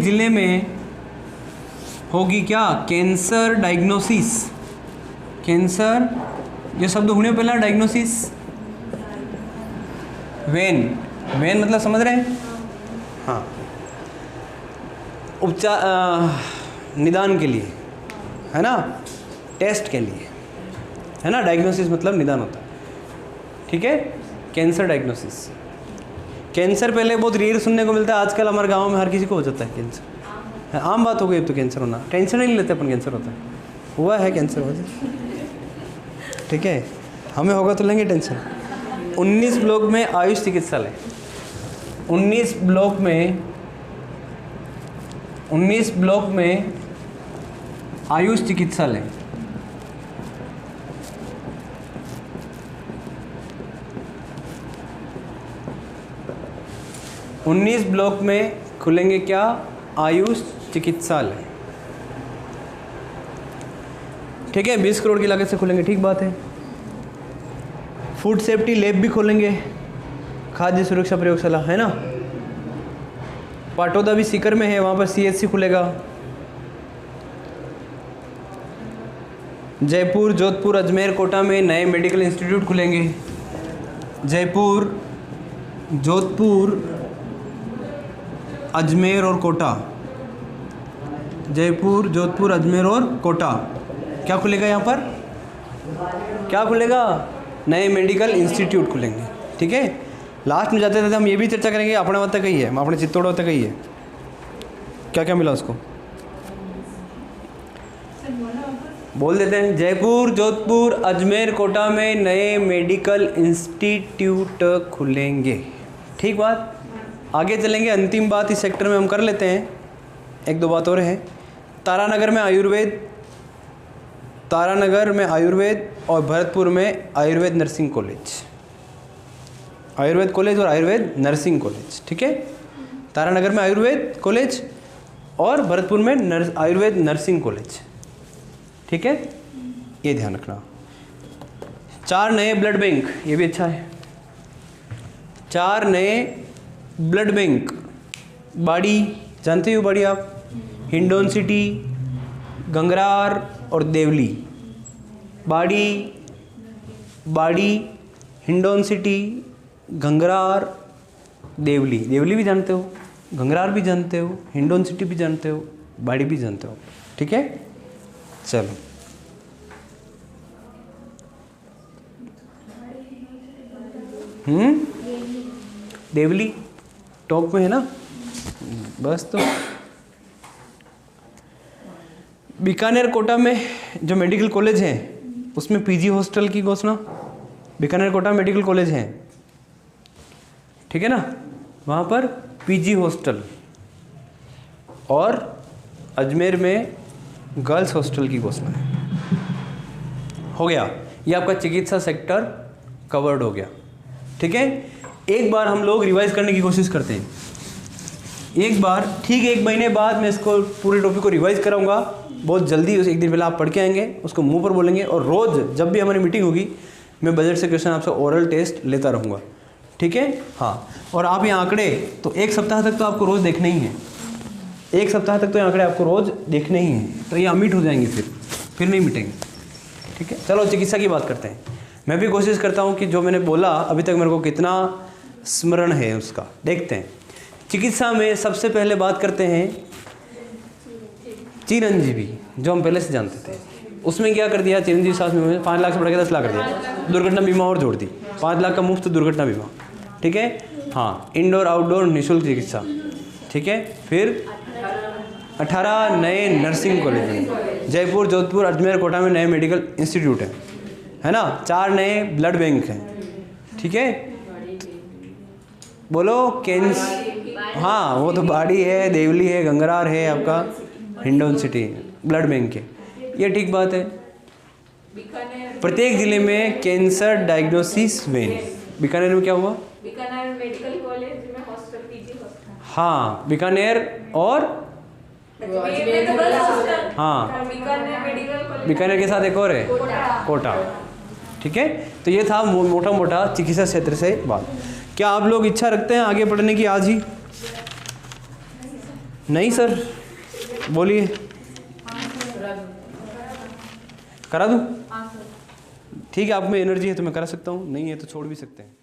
जिले में होगी क्या? Cancer diagnosis. कैंसर, ये शब्द होने पहला डायग्नोसिस, वेन, वेन मतलब समझ रहे हैं? हाँ, उपचार, निदान के लिए, है ना, टेस्ट के लिए, है ना। डायग्नोसिस मतलब निदान होता है। ठीक है, कैंसर डायग्नोसिस। कैंसर पहले बहुत रेयर सुनने को मिलता है, आजकल हमारे गांव में हर किसी को हो जाता है कैंसर, आम बात हो गई अब तो कैंसर होना। टेंशन नहीं लेते अपन, कैंसर होता है, हुआ है कैंसर हो जाए। ठीक है, हमें होगा तो लेंगे टेंशन। 19 ब्लॉक में आयुष चिकित्सालय, 19 ब्लॉक में आयुष चिकित्सालय। उन्नीस ब्लॉक में खुलेंगे क्या? आयुष चिकित्सालय। ठीक है, 20 करोड़ की लागत से खुलेंगे, ठीक बात है। फूड सेफ्टी लैब भी खोलेंगे, खाद्य सुरक्षा प्रयोगशाला, है ना। पाटौदा भी सीकर में है, वहाँ पर CHC खुलेगा। जयपुर, जोधपुर, अजमेर, कोटा में नए मेडिकल इंस्टीट्यूट खुलेंगे। जयपुर, जोधपुर, अजमेर और कोटा। जयपुर, जोधपुर, अजमेर और कोटा, क्या खुलेगा यहाँ पर? क्या खुलेगा? नए मेडिकल इंस्टीट्यूट खुलेंगे। ठीक है, लास्ट में जाते थे हम ये भी चर्चा करेंगे, अपने वक्त तक ही है, अपने चित्तौड़ तक ही है, क्या क्या मिला उसको बोल देते हैं। जयपुर, जोधपुर, अजमेर, कोटा में नए मेडिकल इंस्टीट्यूट खुलेंगे। ठीक बात, आगे चलेंगे। अंतिम बात इस सेक्टर में हम कर लेते हैं, एक दो बात और है। तारानगर में आयुर्वेद, तारानगर में आयुर्वेद और भरतपुर में Ayurveda nursing college, Ayurveda college और आयुर्वेद नर्सिंग कॉलेज। ठीक है, तारानगर में आयुर्वेद कॉलेज और भरतपुर में आयुर्वेद नर्सिंग कॉलेज। ठीक है, ये ध्यान रखना। 4 नए ब्लड बैंक, ये भी अच्छा है। 4 नए ब्लड बैंक, बाड़ी, जानते हो बाड़ी आप, हिंडौन सिटी, गंगरार और देवली। बाड़ी, हिंडौन सिटी, गंगरार, देवली। देवली भी जानते हो, गंगरार भी जानते हो, हिंडौन सिटी भी जानते हो, बाड़ी भी जानते हो। ठीक है, चलो देवली टॉप में है ना, बस। तो बीकानेर, कोटा में जो मेडिकल कॉलेज हैं उसमें PG हॉस्टल की घोषणा। बीकानेर, कोटा मेडिकल कॉलेज हैं, ठीक है ना, वहाँ पर PG हॉस्टल। और अजमेर में गर्ल्स हॉस्टल की घोषणा है। हो गया, ये आपका चिकित्सा सेक्टर कवर्ड हो गया। ठीक है, एक बार हम लोग रिवाइज करने की कोशिश करते हैं। एक बार, ठीक 1 महीने बाद मैं इसको पूरे टॉपिक को रिवाइज कराऊंगा बहुत जल्दी। एक दिन पहले आप पढ़ के आएंगे, उसको मुंह पर बोलेंगे, और रोज़ जब भी हमारी मीटिंग होगी मैं बजट से क्वेश्चन आपसे ओरल टेस्ट लेता रहूँगा। ठीक है, हाँ। और आप ये आंकड़े तो 1 सप्ताह तक तो आपको रोज़ देखने ही है, 1 सप्ताह तक तो ये आंकड़े आपको रोज़ देखने ही हैं, तो ये अमिट हो जाएंगे, फिर नहीं मिटेंगे। ठीक है, चलो चिकित्सा की बात करते हैं। मैं भी कोशिश करता हूँ कि जो मैंने बोला अभी तक मेरे को कितना स्मरण है उसका, देखते हैं। चिकित्सा में सबसे पहले बात करते हैं चिरंजीवी, जो हम पहले से जानते थे। उसमें क्या कर दिया, चिरंजीवी स्वास्थ्य बीमा में 5 लाख से बढ़ा के 10 लाख कर दिया, दुर्घटना बीमा और जोड़ दी, 5 लाख का मुफ्त दुर्घटना बीमा। ठीक है, हाँ। इंडोर आउटडोर निःशुल्क चिकित्सा। ठीक है, फिर 18 नए नर्सिंग कॉलेज हैं। जयपुर, जोधपुर, अजमेर, कोटा में नए मेडिकल इंस्टीट्यूट हैं, है ना। 4 नए ब्लड बैंक हैं। ठीक है, बोलो हाँ, वो तो बाड़ी है, देवली है, गंगरार है, आपका हिंडौन सिटी ब्लड बैंक है, ये ठीक बात है। प्रत्येक जिले में कैंसर डायग्नोसिस वेन। बीकानेर में क्या हुआ? बीकानेर मेडिकल कॉलेज में हॉस्टल, पीजी हॉस्टल। हाँ, बीकानेर और हाँ, बीकानेर के साथ एक और है कोटा। ठीक है, तो ये था मोटा मोटा चिकित्सा क्षेत्र से बात। क्या आप लोग इच्छा रखते हैं आगे पढ़ने की आज ही? नहीं सर, बोलिए। करा दूँ? ठीक है, आप में एनर्जी है तो मैं करा सकता हूँ, नहीं है तो छोड़ भी सकते हैं।